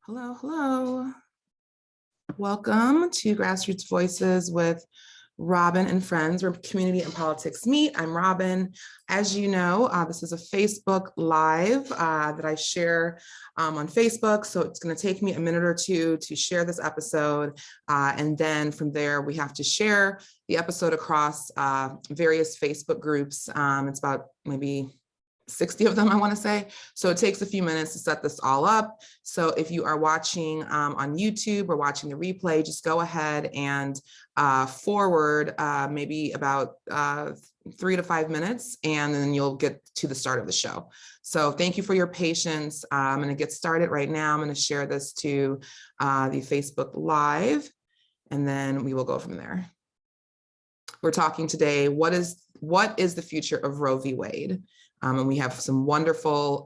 Hello, hello. Welcome to Grassroots Voices with Robin and Friends, where community and politics meet. I'm Robin. As you know, this is a Facebook Live that I share on Facebook. So it's going to take me a minute or two to share this episode. And then from there, we have to share the episode across various Facebook groups. It's about maybe 60 of them, I want to say. So it takes a few minutes to set this all up. So if you are watching on YouTube or watching the replay, just go ahead and forward maybe about 3 to 5 minutes, and then you'll get to the start of the show. So thank you for your patience. I'm going to get started right now. I'm going to share this to the Facebook Live, and then we will go from there. We're talking today, what is the future of Roe v. Wade? And we have some wonderful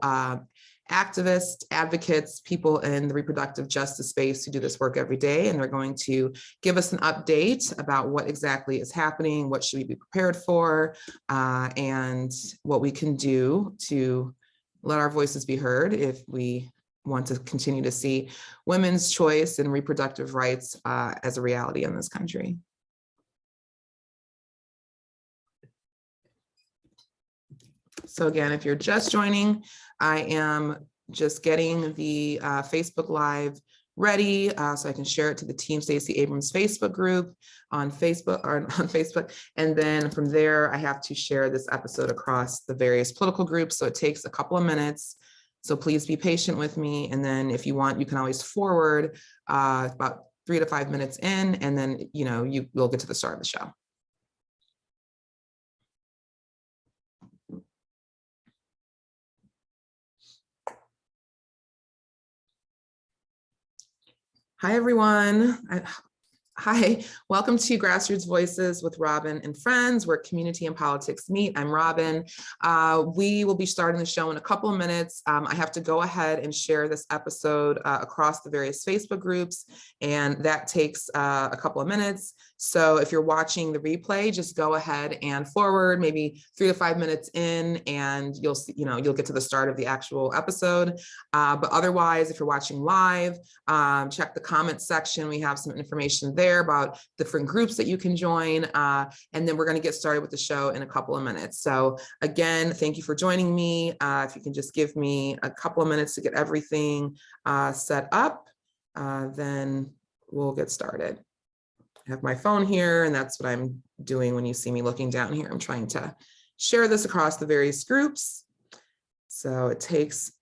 activists, advocates, people in the reproductive justice space who do this work every day, and they're going to give us an update about what exactly is happening, what should we be prepared for, and what we can do to let our voices be heard if we want to continue to see women's choice and reproductive rights as a reality in this country. So again, if you're just joining, I am just getting the Facebook Live ready so I can share it to the Team Stacey Abrams Facebook group on Facebook. And then from there, I have to share this episode across the various political groups. So it takes a couple of minutes. So please be patient with me. And then if you want, you can always forward about 3 to 5 minutes in, and then you will get to the start of the show. Hi, everyone. Hi, welcome to Grassroots Voices with Robin and Friends, where community and politics meet. I'm Robin. We will be starting the show in a couple of minutes. I have to go ahead and share this episode across the various Facebook groups, and that takes a couple of minutes. So if you're watching the replay, just go ahead and forward maybe 3 to 5 minutes in, and you'll see, you'll get to the start of the actual episode. But otherwise, if you're watching live, check the comments section. We have some information there about different groups that you can join. And then we're going to get started with the show in a couple of minutes. So again, thank you for joining me. If you can just give me a couple of minutes to get everything set up, then we'll get started. I have my phone here, and that's what I'm doing when you see me looking down here. I'm trying to share this across the various groups. So it takes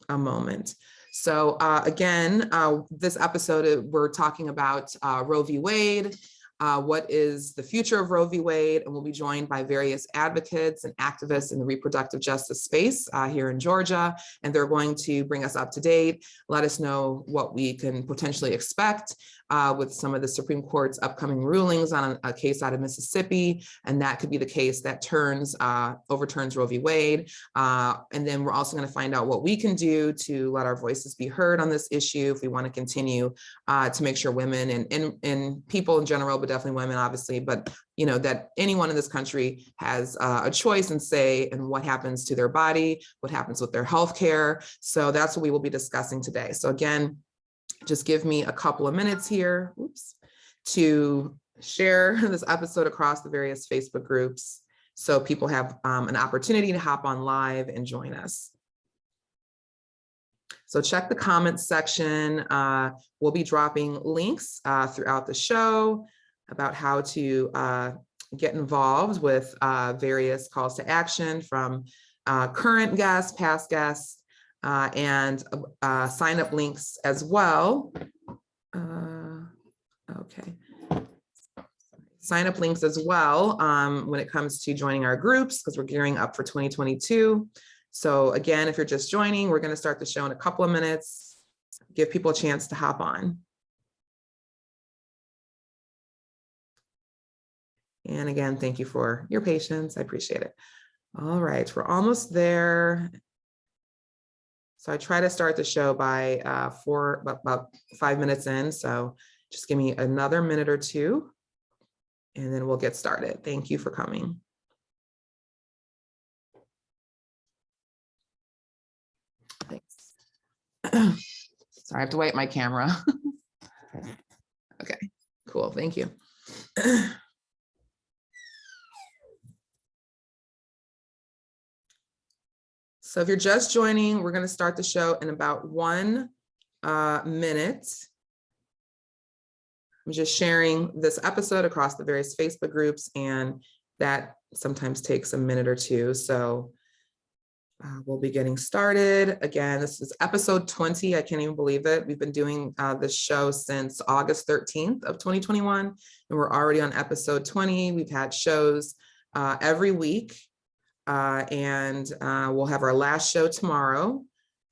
a moment. So again, this episode, we're talking about Roe v. Wade. What is the future of Roe v. Wade? And we'll be joined by various advocates and activists in the reproductive justice space here in Georgia. And they're going to bring us up to date, let us know what we can potentially expect with some of the Supreme Court's upcoming rulings on a case out of Mississippi. And that could be the case that overturns Roe v. Wade. And then we're also going to find out what we can do to let our voices be heard on this issue if we want to continue to make sure women and people in general, but definitely women, obviously, but that anyone in this country has a choice and say in what happens to their body, what happens with their health care. So that's what we will be discussing today. So again, just give me a couple of minutes here, to share this episode across the various Facebook groups so people have an opportunity to hop on live and join us. So check the comments section. We'll be dropping links throughout the show about how to get involved with various calls to action from current guests, past guests, and sign up links as well. Okay. Sign up links as well when it comes to joining our groups, because we're gearing up for 2022. So again, if you're just joining, we're going to start the show in a couple of minutes. Give people a chance to hop on. And again, thank you for your patience. I appreciate it. All right, we're almost there. So I try to start the show by about 5 minutes in. So just give me another minute or two, and then we'll get started. Thank you for coming. Thanks. Sorry, I have to wipe my camera. Okay, cool, thank you. So if you're just joining, we're gonna start the show in about 1 minute. I'm just sharing this episode across the various Facebook groups, and that sometimes takes a minute or two. So we'll be getting started. Again, this is episode 20. I can't even believe it. We've been doing this show since August 13th of 2021, and we're already on episode 20. We've had shows every week, and we'll have our last show tomorrow.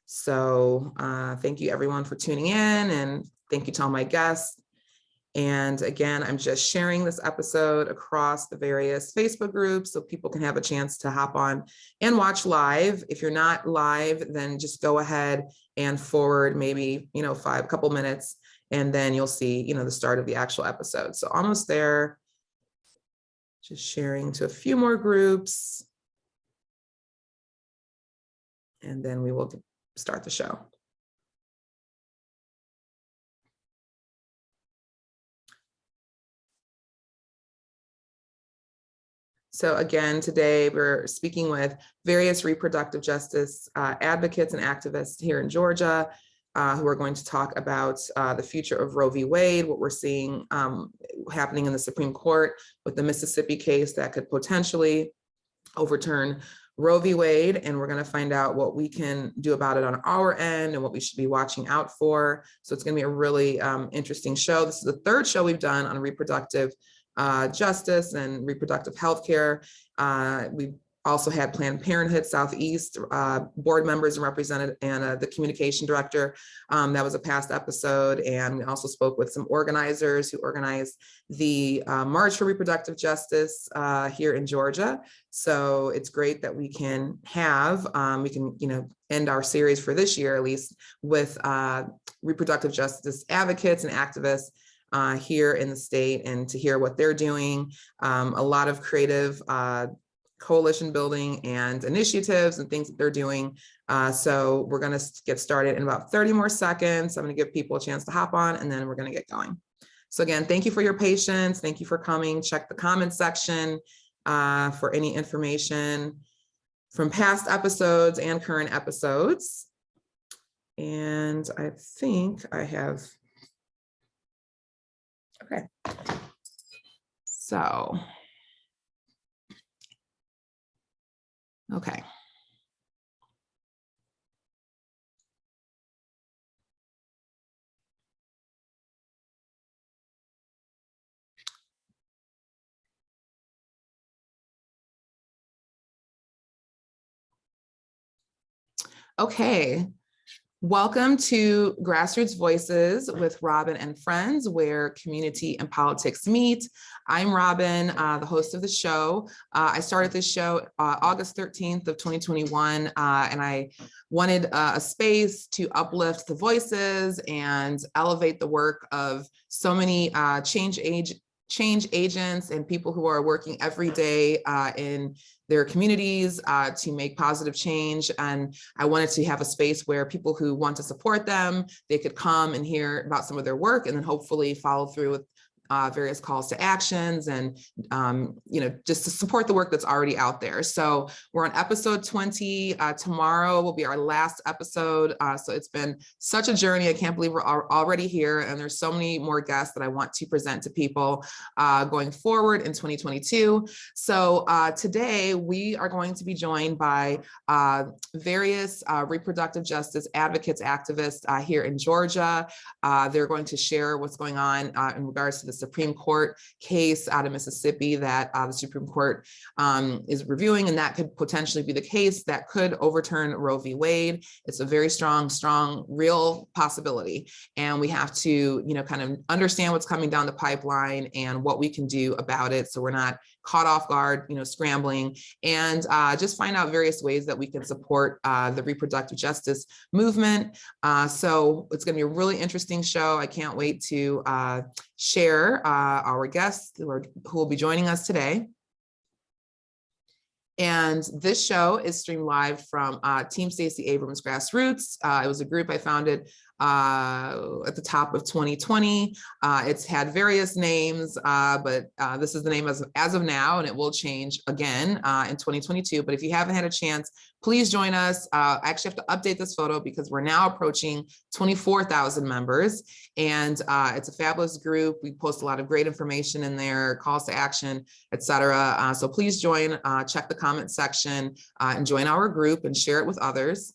So thank you everyone for tuning in, and thank you to all my guests. And again, I'm just sharing this episode across the various Facebook groups so people can have a chance to hop on and watch live. If you're not live, then just go ahead and forward maybe, a couple minutes, and then you'll see, the start of the actual episode. So almost there, just sharing to a few more groups, and then we will start the show. So again, today we're speaking with various reproductive justice advocates and activists here in Georgia who are going to talk about the future of Roe v. Wade, what we're seeing happening in the Supreme Court with the Mississippi case that could potentially overturn Roe v. Wade, and we're going to find out what we can do about it on our end and what we should be watching out for. So it's going to be a really interesting show. This is the third show we've done on reproductive justice and reproductive health care. We've also had Planned Parenthood Southeast board members and represented, and the communication director. That was a past episode. And we also spoke with some organizers who organized the March for Reproductive Justice here in Georgia. So it's great that we can have, end our series for this year, at least, with reproductive justice advocates and activists here in the state, and to hear what they're doing. A lot of creative coalition building and initiatives and things that they're doing. So we're going to get started in about 30 more seconds. I'm going to give people a chance to hop on, and then we're going to get going. So again, thank you for your patience. Thank you for coming. Check the comments section for any information from past episodes and current episodes. And I think I have, okay. So, okay. Okay. Welcome to Grassroots Voices with Robin and Friends, where community and politics meet. I'm Robin, the host of the show. I started this show August 13th of 2021, and I wanted a space to uplift the voices and elevate the work of so many change agents and people who are working every day in their communities to make positive change. And I wanted to have a space where people who want to support them, they could come and hear about some of their work, and then hopefully follow through with various calls to actions, and just to support the work that's already out there. So we're on episode 20. Tomorrow will be our last episode. So it's been such a journey. I can't believe we're already here, and there's so many more guests that I want to present to people going forward in 2022. So today we are going to be joined by various reproductive justice advocates, activists here in Georgia. They're going to share what's going on in regards to the Supreme Court case out of Mississippi that the Supreme Court is reviewing, and that could potentially be the case that could overturn Roe v. Wade. It's a very strong, real possibility, and we have to, kind of understand what's coming down the pipeline and what we can do about it, so we're not caught off guard, scrambling, and just find out various ways that we can support the reproductive justice movement. So it's going to be a really interesting show. I can't wait to share our guests who will be joining us today. And this show is streamed live from Team Stacey Abrams Grassroots. It was a group I founded at the top of 2020. It's had various names, but this is the name as of now, and it will change again in 2022. But if you haven't had a chance, please join us. I actually have to update this photo because we're now approaching 24,000 members, and it's a fabulous group. We post a lot of great information in there, calls to action, etc. So please join, check the comment section, and join our group and share it with others.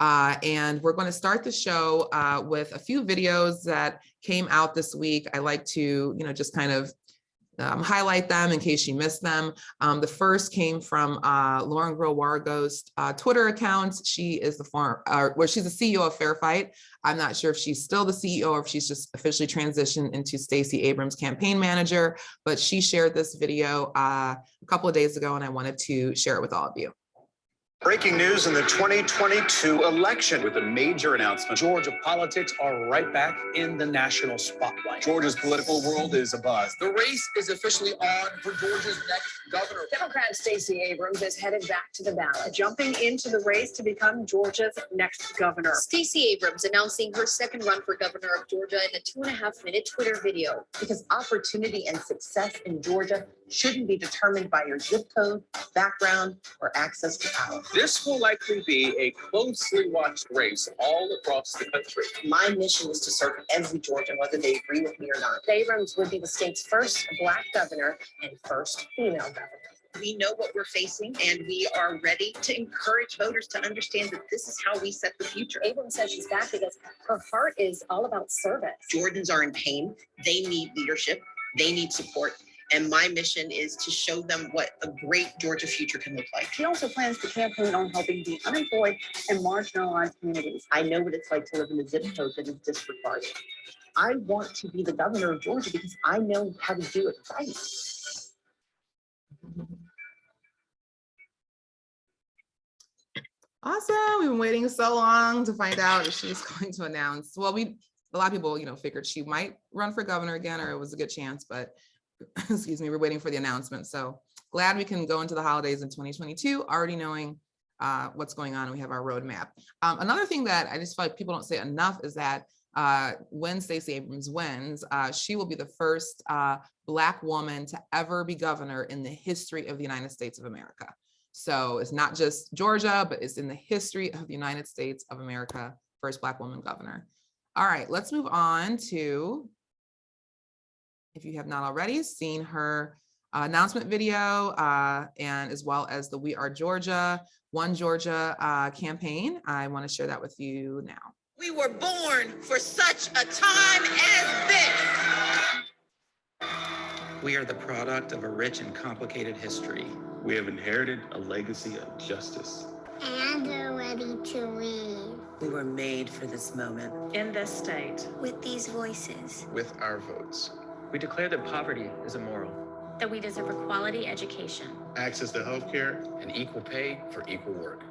And we're going to start the show with a few videos that came out this week. I like to, just kind of highlight them in case you missed them. The first came from Lauren Groh-Wargo's Twitter account. She is the she's the CEO of Fair Fight. I'm not sure if she's still the CEO or if she's just officially transitioned into Stacey Abrams' campaign manager, but she shared this video a couple of days ago, and I wanted to share it with all of you. Breaking news in the 2022 election. With a major announcement, Georgia politics are right back in the national spotlight. Georgia's political world is abuzz. The race is officially on for Georgia's next governor. Democrat Stacey Abrams is headed back to the ballot, jumping into the race to become Georgia's next governor. Stacey Abrams announcing her second run for governor of Georgia in a 2.5-minute Twitter video. Because opportunity and success in Georgia shouldn't be determined by your zip code, background, or access to power. This will likely be a closely watched race all across the country. My mission is to serve every Georgian, whether they agree with me or not. Abrams would be the state's first Black governor and first female governor. We know what we're facing, and we are ready to encourage voters to understand that this is how we set the future. Abrams says she's back because her heart is all about service. Georgians are in pain. They need leadership. They need support. And my mission is to show them what a great Georgia future can look like. She also plans to campaign on helping the unemployed and marginalized communities. I know what it's like to live in a zip code that is disregarded. I want to be the governor of Georgia because I know how to do it right. Awesome. We've been waiting so long to find out if she's going to announce. Well, a lot of people, figured she might run for governor again, or it was a good chance, but excuse me, we're waiting for the announcement. So glad we can go into the holidays in 2022, already knowing what's going on. And we have our roadmap. Another thing that I just feel like people don't say enough is that when Stacey Abrams wins, she will be the first Black woman to ever be governor in the history of the United States of America. So it's not just Georgia, but it's in the history of the United States of America, first Black woman governor. All right, let's move on to, if you have not already seen her announcement video, and as well as the We Are Georgia, One Georgia campaign, I want to share that with you now. We were born for such a time as this. We are the product of a rich and complicated history. We have inherited a legacy of justice. And are ready to leave. We were made for this moment. In this state. With these voices. With our votes. We declare that poverty is immoral. That we deserve a quality education. Access to healthcare. And equal pay for equal work.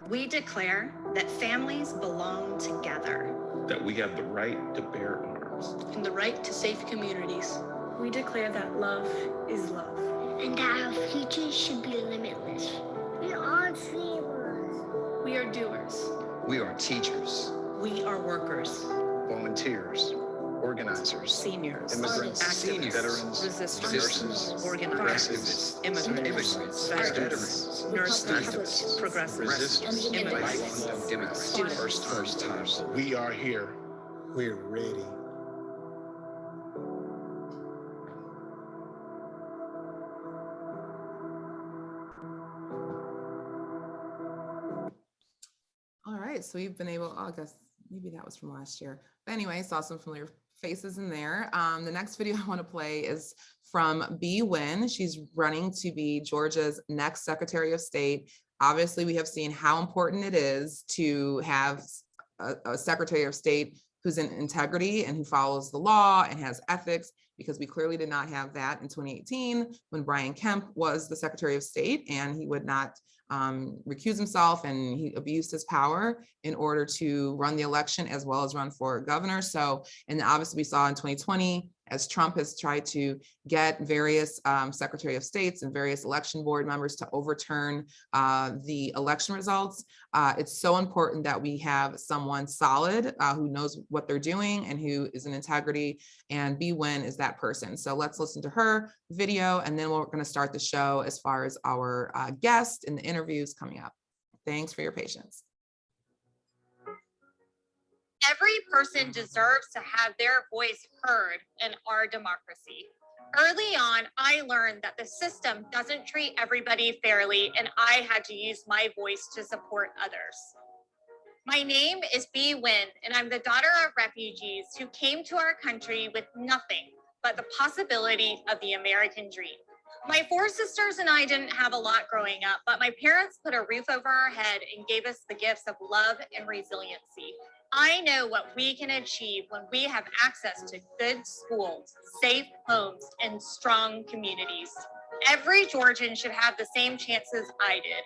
We declare that families belong together. That we have the right to bear arms. And the right to safe communities. We declare that love is love. And that our future should be limitless. We are dreamers. We are doers. We are teachers. We are workers. Volunteers. Organizers. Seniors. Immigrants. Activists. Veterans. Resistors. Organizers. Immigrants. Veterans. Nurses. Progressives. Resistors. Immigrants. Students. First timers. We are here. We're ready. All right, so we've been able, I guess maybe that was from last year. But anyway, saw some familiar faces in there. The next video I want to play is from Bee Nguyen. She's running to be Georgia's next Secretary of State. Obviously, we have seen how important it is to have a Secretary of State who's in integrity and who follows the law and has ethics, because we clearly did not have that in 2018 when Brian Kemp was the Secretary of State, and he would not recuse himself, and he abused his power in order to run the election as well as run for governor. So, and obviously we saw in 2020 as Trump has tried to get various Secretary of States and various election board members to overturn the election results. It's so important that we have someone solid who knows what they're doing and who is in integrity, and Bee Nguyen is that person. So let's listen to her video, and then we're going to start the show as far as our guest and the interviews coming up. Thanks for your patience. Every person deserves to have their voice heard in our democracy. Early on, I learned that the system doesn't treat everybody fairly, and I had to use my voice to support others. My name is Bee Nguyen, and I'm the daughter of refugees who came to our country with nothing but the possibility of the American dream. My 4 sisters and I didn't have a lot growing up, but my parents put a roof over our head and gave us the gifts of love and resiliency. I know what we can achieve when we have access to good schools, safe homes, and strong communities. Every Georgian should have the same chances I did.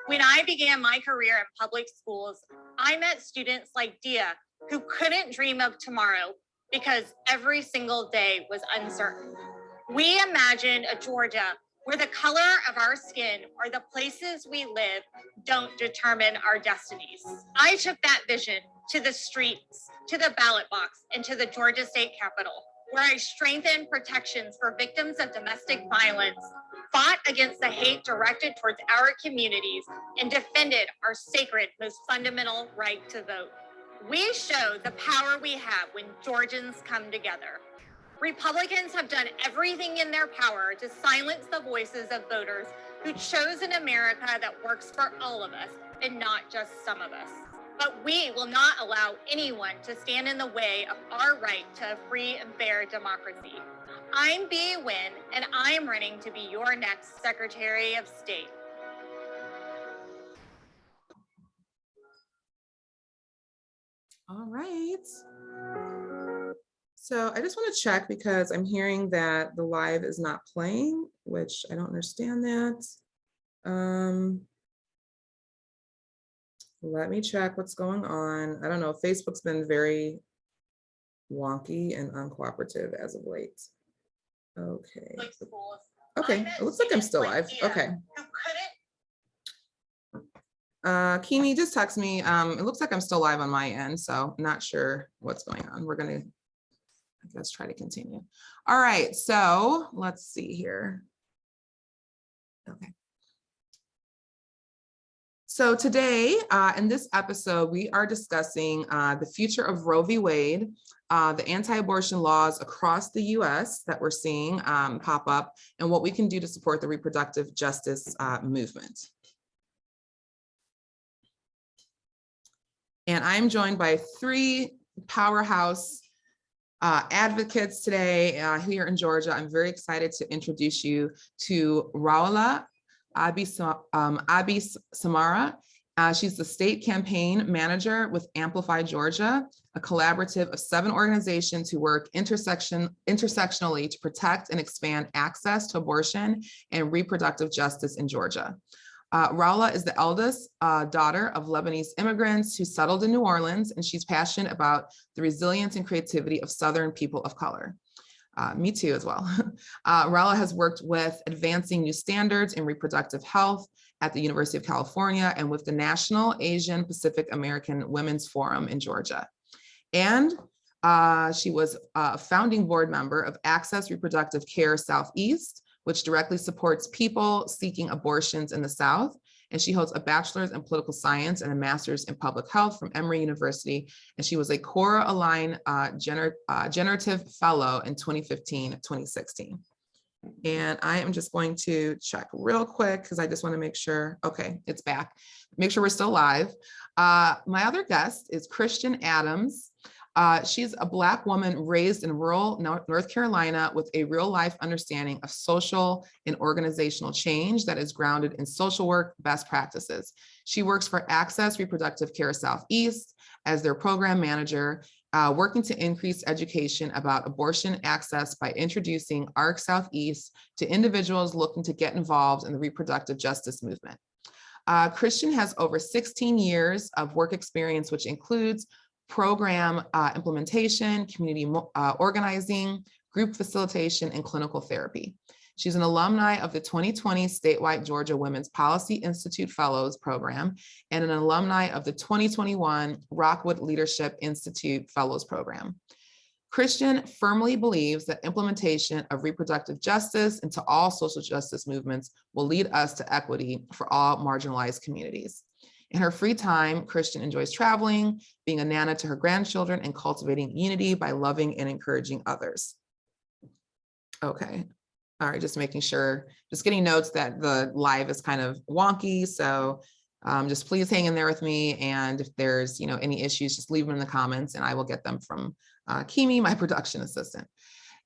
When I began my career in public schools, I met students like Dia who couldn't dream of tomorrow because every single day was uncertain. We imagine a Georgia where the color of our skin or the places we live don't determine our destinies. I took that vision to the streets, to the ballot box, and to the Georgia State Capitol, where I strengthened protections for victims of domestic violence, fought against the hate directed towards our communities, and defended our sacred, most fundamental right to vote. We show the power we have when Georgians come together. Republicans have done everything in their power to silence the voices of voters who chose an America that works for all of us and not just some of us. But we will not allow anyone to stand in the way of our right to a free and fair democracy. I'm Bee Nguyen, and I'm running to be your next Secretary of State. All right. So I just want to check because I'm hearing that the live is not playing, which I don't understand that. Let me check what's going on. I don't know. Facebook's been very wonky and uncooperative as of late. Okay. Okay. It looks like I'm still live. Okay. Kimi just text me. It looks like I'm still live on my end, so I'm not sure what's going on. We're gonna, let's try to continue. All right, so let's see here. Okay. So today, in this episode, we are discussing the future of Roe v. Wade, the anti-abortion laws across the US that we're seeing pop up, and what we can do to support the reproductive justice movement. And I'm joined by 3 powerhouse advocates today here in Georgia. I'm very excited to introduce you to Roula AbiSamra. She's the state campaign manager with Amplify Georgia, a collaborative of 7 organizations who work intersectionally to protect and expand access to abortion and reproductive justice in Georgia. Roula is the eldest daughter of Lebanese immigrants who settled in New Orleans, and she's passionate about the resilience and creativity of Southern people of color. Me too as well. Roula has worked with advancing new standards in reproductive health at the University of California and with the National Asian Pacific American Women's Forum in Georgia. And she was a founding board member of Access Reproductive Care Southeast, which directly supports people seeking abortions in the South. And she holds a bachelor's in political science and a master's in public health from Emory University. And she was a Cora Align Generative Fellow in 2015-2016. And I am just going to check real quick because I just want to make sure, okay, it's back. Make sure we're still live. My other guest is Christian Adams. She's a Black woman raised in rural North Carolina with a real life understanding of social and organizational change that is grounded in social work best practices. She works for Access Reproductive Care Southeast as their program manager, working to increase education about abortion access by introducing ARC Southeast to individuals looking to get involved in the reproductive justice movement. Christian has over 16 years of work experience, which includes program implementation, community organizing, group facilitation, and clinical therapy. She's an alumni of the 2020 statewide Georgia Women's Policy Institute Fellows Program and an alumni of the 2021 Rockwood Leadership Institute Fellows Program. Christian firmly believes that implementation of reproductive justice into all social justice movements will lead us to equity for all marginalized communities. In her free time, Christian enjoys traveling, being a nana to her grandchildren, and cultivating unity by loving and encouraging others. Okay. All right, just making sure, just getting notes that the live is kind of wonky. So just please hang in there with me. And if there's any issues, just leave them in the comments and I will get them from Kimi, my production assistant.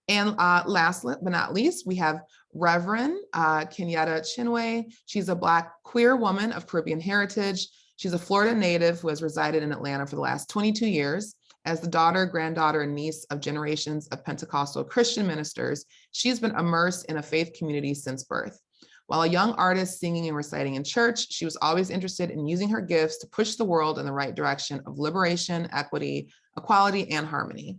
And last but not least, we have Reverend Kenyetta Chinwe. She's a Black queer woman of Caribbean heritage. She's a Florida native who has resided in Atlanta for the last 22 years. As the daughter, granddaughter, and niece of generations of Pentecostal Christian ministers, she's been immersed in a faith community since birth. While a young artist singing and reciting in church, she was always interested in using her gifts to push the world in the right direction of liberation, equity, equality, and harmony.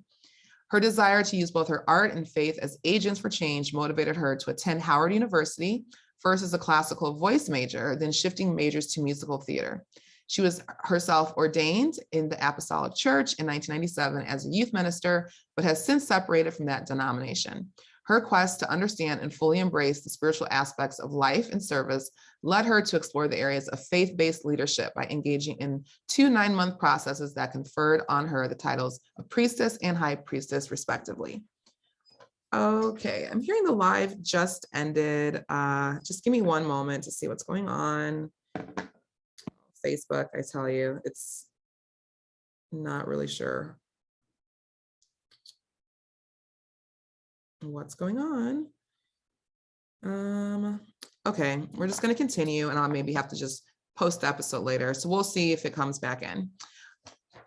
Her desire to use both her art and faith as agents for change motivated her to attend Howard University, first as a classical voice major, then shifting majors to musical theater. She was herself ordained in the Apostolic Church in 1997 as a youth minister, but has since separated from that denomination. Her quest to understand and fully embrace the spiritual aspects of life and service led her to explore the areas of faith-based leadership by engaging in 2 9-month processes that conferred on her the titles of priestess and high priestess, respectively. Okay, I'm hearing the live just ended. Just give me one moment to see what's going on. Facebook, I tell you, it's not really sure what's going on. Okay, we're just going to continue and I'll maybe have to just post the episode later. So we'll see if it comes back in.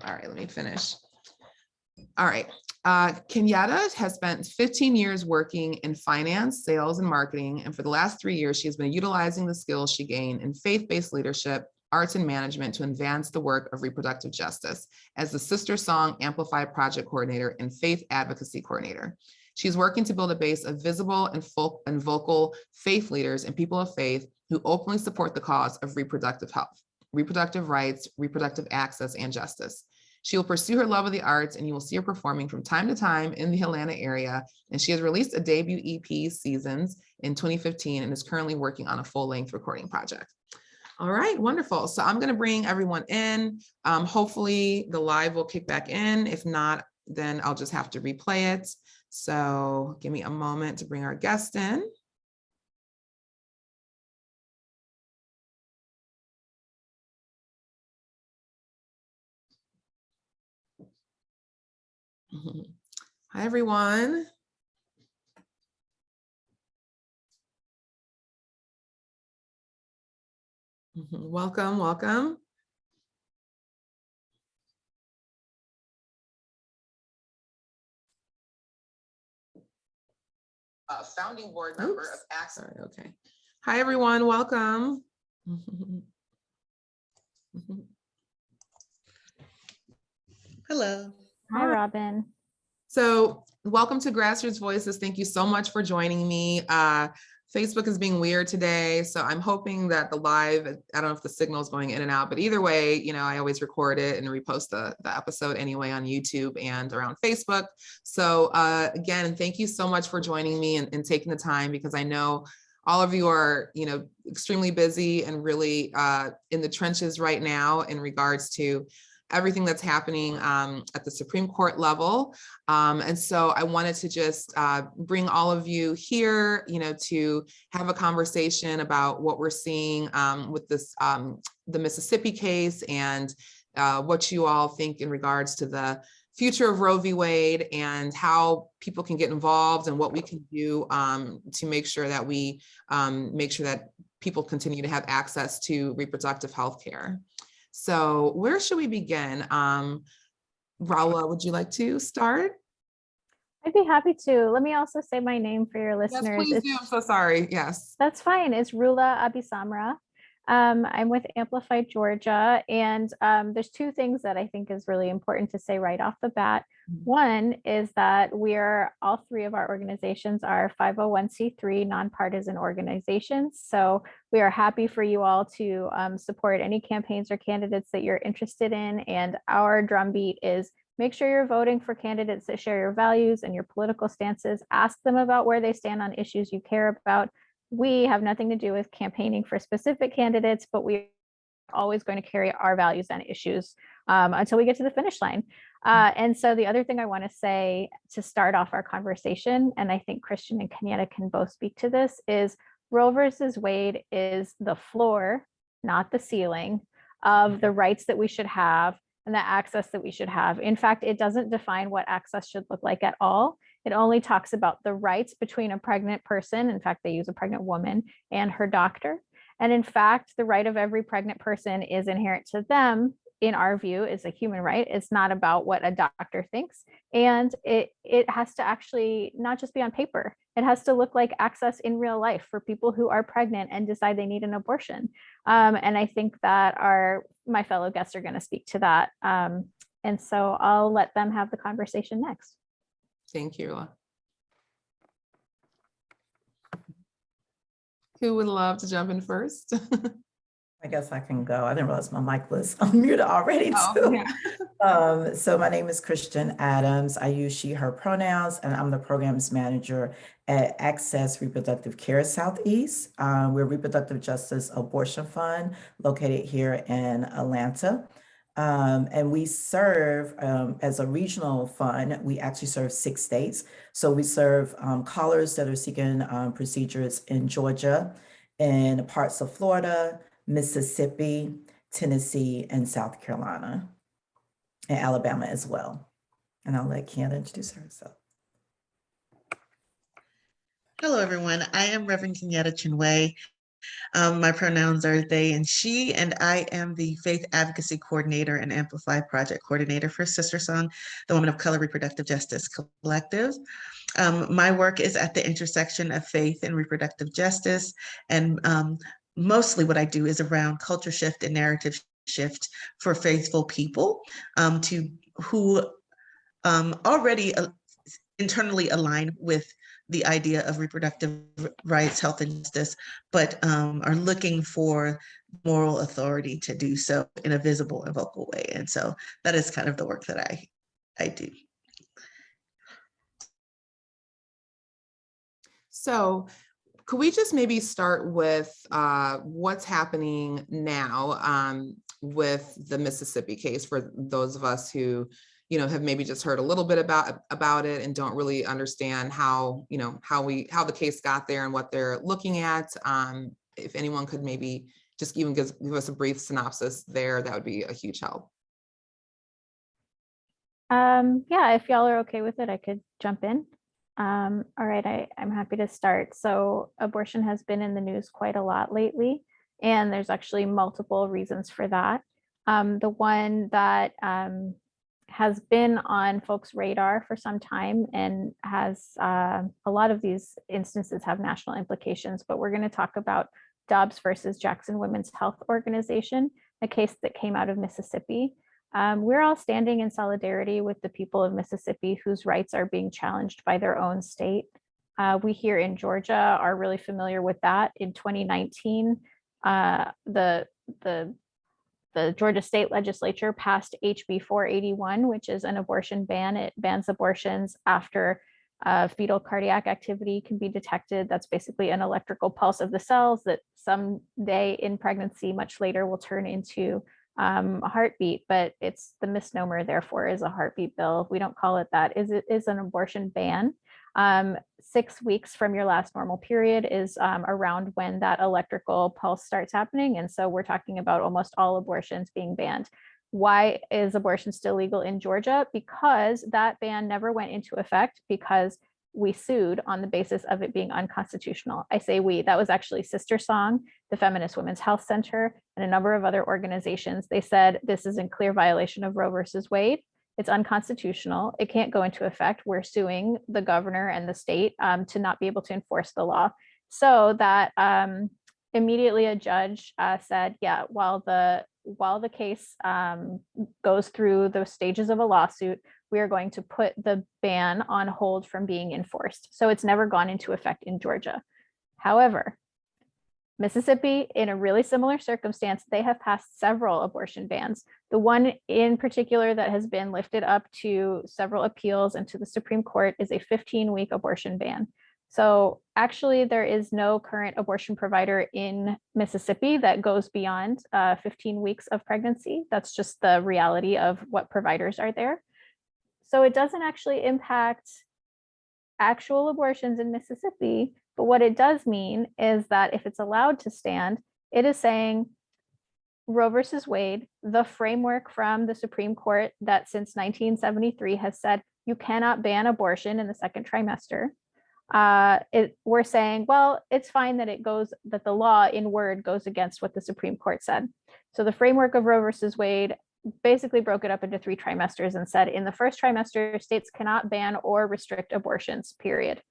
All right, let me finish. All right. Kenyetta has spent 15 years working in finance, sales, and marketing. And for the last 3 years, she has been utilizing the skills she gained in faith-based leadership, arts, and management to advance the work of reproductive justice as the Sistersong Amplify project coordinator and faith advocacy coordinator. She's working to build a base of visible and vocal faith leaders and people of faith who openly support the cause of reproductive health, reproductive rights, reproductive access, and justice. She will pursue her love of the arts, and you will see her performing from time to time in the Atlanta area. And she has released a debut EP, Seasons, in 2015, and is currently working on a full-length recording project. All right, wonderful. So I'm going to bring everyone in. Hopefully the live will kick back in. If not, then I'll just have to replay it. So give me a moment to bring our guest in. Hi, everyone. Welcome, welcome. Founding board member of Access. Sorry, okay. Hi, everyone, welcome. Hello. Hi, Robin. So welcome to Grassroots Voices. Thank you so much for joining me. Facebook is being weird today, so I'm hoping that the live, I don't know if the signal is going in and out, but either way, you know, I always record it and repost the episode anyway on YouTube and around Facebook. So again, thank you so much for joining me and taking the time, because I know all of you are, you know, extremely busy and really in the trenches right now in regards to everything that's happening at the Supreme Court level. And so I wanted to just bring all of you here, you know, to have a conversation about what we're seeing with this, the Mississippi case, and what you all think in regards to the future of Roe v. Wade and how people can get involved and what we can do to make sure that we people continue to have access to reproductive health care. So where should we begin? Roula, would you like to start? I'd be happy to. Let me also say my name for your listeners. Yes, please do. I'm so sorry. Yes. That's fine. It's Roula AbiSamra. I'm with Amplify Georgia, and there's two things that I think is really important to say right off the bat. One is that all three of our organizations are 501c3 nonpartisan organizations. So we are happy for you all to support any campaigns or candidates that you're interested in. And our drumbeat is make sure you're voting for candidates that share your values and your political stances. Ask them about where they stand on issues you care about. We have nothing to do with campaigning for specific candidates, but we are always going to carry our values and issues until we get to the finish line. And so the other thing I want to say to start off our conversation, and I think Christian and Kenyetta can both speak to this, is Roe versus Wade is the floor, not the ceiling, of the rights that we should have and the access that we should have. In fact, it doesn't define what access should look like at all. It only talks about the rights between a pregnant person, in fact, they use a pregnant woman, and her doctor. And in fact, the right of every pregnant person is inherent to them, in our view, is a human right. It's not about what a doctor thinks. And it has to actually not just be on paper. It has to look like access in real life for people who are pregnant and decide they need an abortion. And I think that my fellow guests are going to speak to that. And so I'll let them have the conversation next. Thank you, Roula. Who would love to jump in first? I guess I can go. I didn't realize my mic was unmuted already too. Yeah. So my name is Christian Adams. I use she, her pronouns, and I'm the programs manager at Access Reproductive Care Southeast. We're a reproductive justice abortion fund located here in Atlanta. And we serve, as a regional fund, we actually serve 6 states. So we serve callers that are seeking procedures in Georgia, in parts of Florida, Mississippi, Tennessee, and South Carolina, and Alabama as well. And I'll let Kenyetta introduce herself. Hello, everyone. I am Reverend Kenyetta Chinwe. My pronouns are they and she, and I am the Faith Advocacy Coordinator and Amplify Project Coordinator for Sistersong, the Women of Color Reproductive Justice Collective. My work is at the intersection of faith and reproductive justice, and mostly what I do is around culture shift and narrative shift for faithful people who already internally align with the idea of reproductive rights, health, and justice, but are looking for moral authority to do so in a visible and vocal way. And so that is kind of the work that I do. So could we just maybe start with what's happening now with the Mississippi case for those of us who have maybe just heard a little bit about it and don't really understand how the case got there and what they're looking at. If anyone could maybe just even give us a brief synopsis there, that would be a huge help. Yeah, if y'all are okay with it, I could jump in. All right, I'm happy to start. So abortion has been in the news quite a lot lately, and there's actually multiple reasons for that. The one that has been on folks' radar for some time and has a lot of these instances have national implications, but we're going to talk about Dobbs versus Jackson Women's Health Organization, a case that came out of Mississippi. We're all standing in solidarity with the people of Mississippi whose rights are being challenged by their own state. We here in Georgia are really familiar with that. In 2019, the Georgia State Legislature passed HB 481, which is an abortion ban. It bans abortions after fetal cardiac activity can be detected. That's basically an electrical pulse of the cells that someday in pregnancy, much later, will turn into a heartbeat, but it's the misnomer, therefore, is a heartbeat bill. We don't call it that. It is an abortion ban. 6 weeks from your last normal period is around when that electrical pulse starts happening. And so we're talking about almost all abortions being banned. Why is abortion still legal in Georgia? Because that ban never went into effect because we sued on the basis of it being unconstitutional. I say we, that was actually Sistersong, the Feminist Women's Health Center, and a number of other organizations. They said this is in clear violation of Roe versus Wade. It's unconstitutional. It can't go into effect. We're suing the governor and the state to not be able to enforce the law. So that immediately a judge said, yeah, while the case goes through the stages of a lawsuit, we are going to put the ban on hold from being enforced. So it's never gone into effect in Georgia. However, Mississippi, in a really similar circumstance, they have passed several abortion bans. The one in particular that has been lifted up to several appeals and to the Supreme Court is a 15-week abortion ban. So actually, there is no current abortion provider in Mississippi that goes beyond 15 weeks of pregnancy. That's just the reality of what providers are there. So it doesn't actually impact actual abortions in Mississippi. But what it does mean is that if it's allowed to stand, it is saying Roe versus Wade, the framework from the Supreme Court that since 1973 has said you cannot ban abortion in the second trimester. We're saying, well, it's fine that that the law in word goes against what the Supreme Court said. So the framework of Roe versus Wade basically broke it up into 3 trimesters and said in the first trimester, states cannot ban or restrict abortions, period.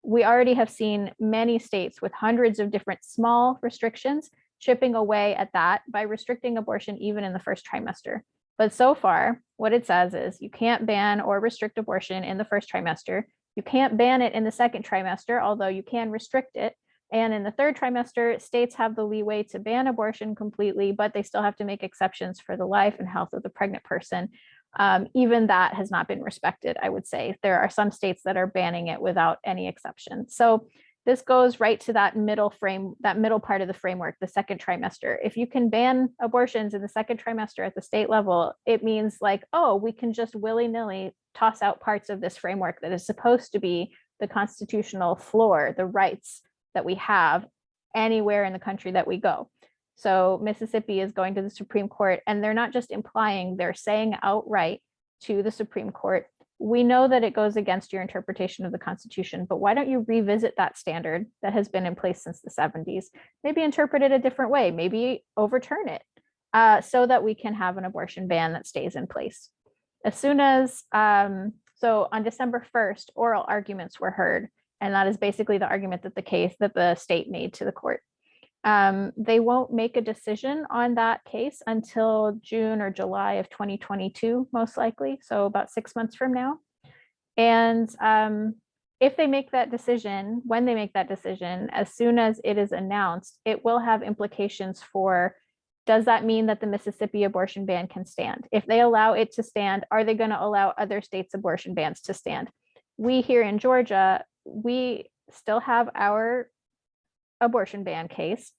We already have seen many states with hundreds of different small restrictions chipping away at that by restricting abortion even in the first trimester. But so far, what it says is you can't ban or restrict abortion in the first trimester. You can't ban it in the second trimester, although you can restrict it. And in the third trimester, states have the leeway to ban abortion completely, but they still have to make exceptions for the life and health of the pregnant person. Even that has not been respected, I would say. There are some states that are banning it without any exception. So this goes right to that middle part of the framework, the second trimester. If you can ban abortions in the second trimester at the state level, it means like, oh, we can just willy-nilly toss out parts of this framework that is supposed to be the constitutional floor, the rights that we have anywhere in the country that we go. So Mississippi is going to the Supreme Court, and they're not just implying, they're saying outright to the Supreme Court, we know that it goes against your interpretation of the Constitution, but why don't you revisit that standard that has been in place since the 70s? Maybe interpret it a different way, maybe overturn it so that we can have an abortion ban that stays in place. As soon as, so on December 1st, oral arguments were heard, and that is basically the argument that the state made to the court. They won't make a decision on that case until June or July of 2022, most likely, so about 6 months from now. And if they make that decision, when they make that decision, as soon as it is announced, it will have implications for, does that mean that the Mississippi abortion ban can stand? If they allow it to stand, are they going to allow other states' abortion bans to stand? We here in Georgia, we still have our abortion ban case.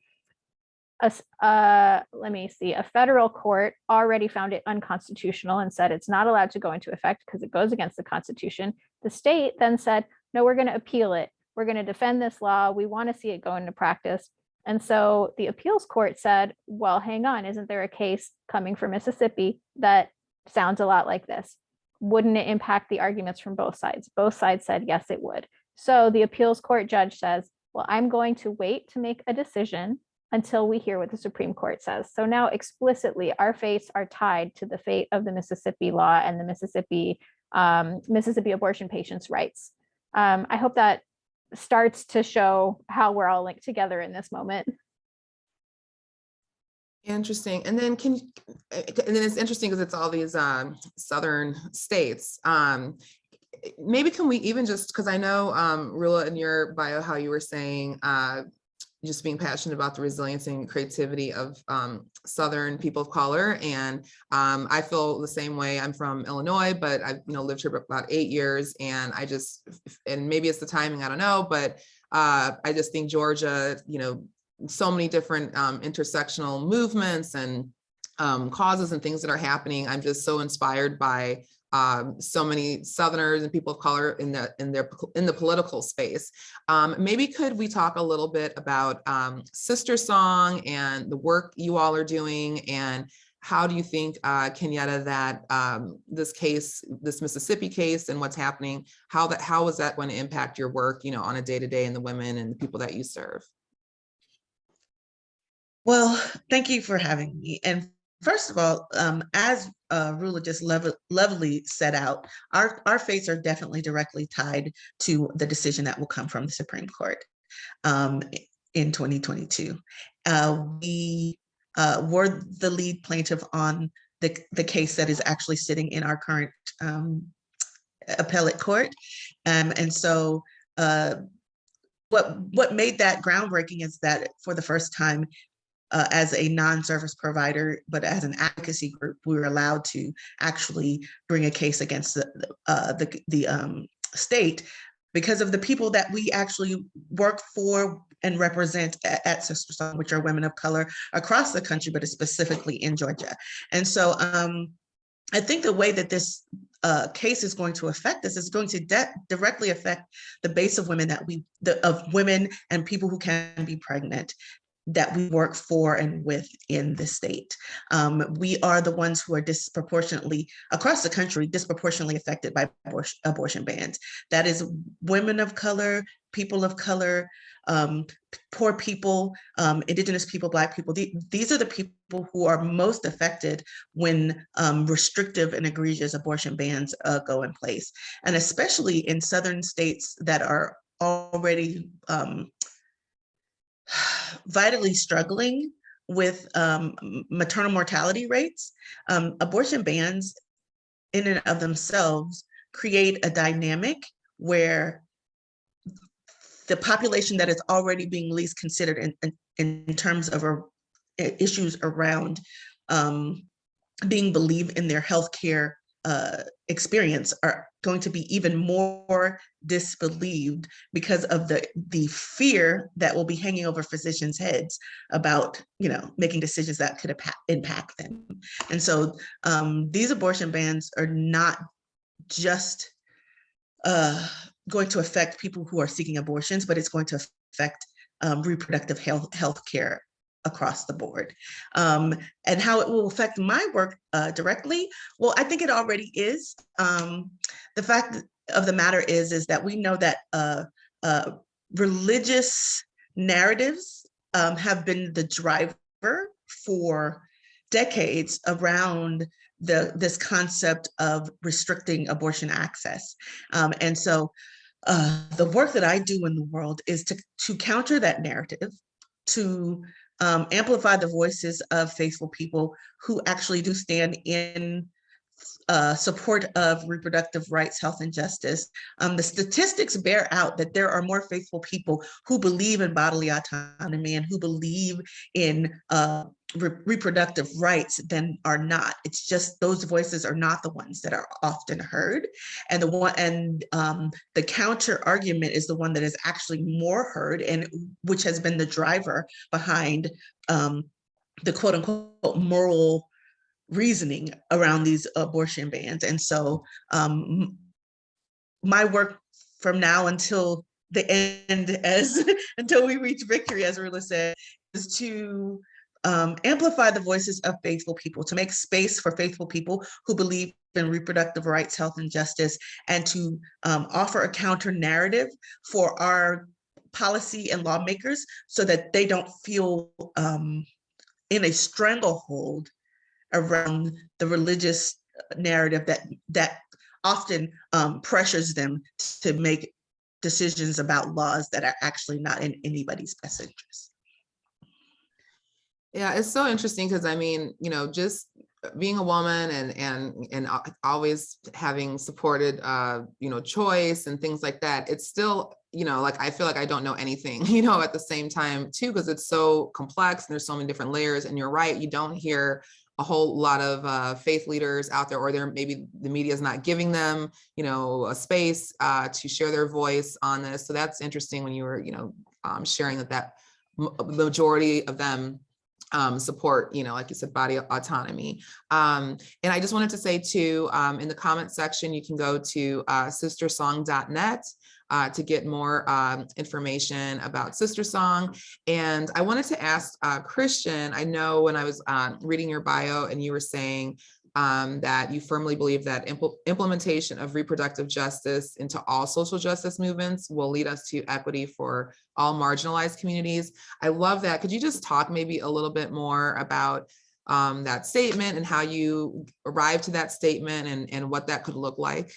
Let me see, a federal court already found it unconstitutional and said it's not allowed to go into effect because it goes against the Constitution. The state then said, no, we're going to appeal it. We're going to defend this law. We want to see it go into practice. And so the appeals court said, well, hang on, isn't there a case coming from Mississippi that sounds a lot like this? Wouldn't it impact the arguments from both sides? Both sides said, yes, it would. So the appeals court judge says, well, I'm going to wait to make a decision until we hear what the Supreme Court says. So now explicitly our fates are tied to the fate of the Mississippi law and the Mississippi abortion patients' rights. I hope that starts to show how we're all linked together in this moment. Interesting. And then it's interesting because it's all these southern states. Maybe can we even just, because I know Roula, in your bio, how you were saying just being passionate about the resilience and creativity of Southern people of color. And I feel the same way. I'm from Illinois, but I've lived here for about 8 years. And and maybe it's the timing, I don't know, but I just think Georgia, so many different intersectional movements and causes and things that are happening. I'm just so inspired by so many Southerners and people of color in the political space. Maybe could we talk a little bit about Sistersong and the work you all are doing, and how do you think, Kenyetta, that this Mississippi case and what's happening, how is that going to impact your work, on a day-to-day and the women and the people that you serve? Well, thank you for having me. And first of all, as Roula just lovely set out, our fates are definitely directly tied to the decision that will come from the Supreme Court. in 2022. We were the lead plaintiff on the case that is actually sitting in our current appellate court. And so what made that groundbreaking is that for the first time, as a non-service provider, but as an advocacy group, we were allowed to actually bring a case against the state because of the people that we actually work for and represent at Sistersong, which are women of color across the country, but specifically in Georgia. And so I think the way that this case is going to affect us is going to directly affect the base of women of women and people who can be pregnant that we work for and with in the state. We are the ones who are disproportionately, across the country, disproportionately affected by abortion bans. That is women of color, people of color, poor people, Indigenous people, Black people. These are the people who are most affected when restrictive and egregious abortion bans go in place. And especially in southern states that are already vitally struggling with maternal mortality rates, abortion bans in and of themselves create a dynamic where the population that is already being least considered in terms of issues around being believed in their healthcare experience are going to be even more disbelieved because of the fear that will be hanging over physicians' heads about, making decisions that could impact them. And so these abortion bans are not just going to affect people who are seeking abortions, but it's going to affect reproductive health care across the board. And how it will affect my work directly, well, I think it already is. The fact of the matter is that we know that religious narratives have been the driver for decades around this concept of restricting abortion access. And so the work that I do in the world is to counter that narrative, to amplify the voices of faithful people who actually do stand in support of reproductive rights, health, and justice. The statistics bear out that there are more faithful people who believe in bodily autonomy and who believe in reproductive rights than are not. It's just those voices are not the ones that are often heard, and the counter argument is the one that is actually more heard, and which has been the driver behind the quote unquote moral reasoning around these abortion bans. And so my work from now until the end, until we reach victory, as Roula said, is to amplify the voices of faithful people, to make space for faithful people who believe in reproductive rights, health, and justice, and to offer a counter narrative for our policy and lawmakers so that they don't feel in a stranglehold around the religious narrative that often pressures them to make decisions about laws that are actually not in anybody's best interest. Yeah, it's so interesting because just being a woman and always having supported choice and things like that, it's still I feel like I don't know anything at the same time too, because it's so complex and there's so many different layers. And you're right, you don't hear a whole lot of faith leaders out there, or maybe the media is not giving them a space to share their voice on this. So that's interesting when you were sharing that the majority of them support, like you said, body autonomy. And I just wanted to say too, in the comment section, you can go to sistersong.net to get more information about Sistersong. And I wanted to ask Christian, I know when I was reading your bio and you were saying that you firmly believe that implementation of reproductive justice into all social justice movements will lead us to equity for all marginalized communities. I love that. Could you just talk maybe a little bit more about that statement and how you arrived to that statement and what that could look like?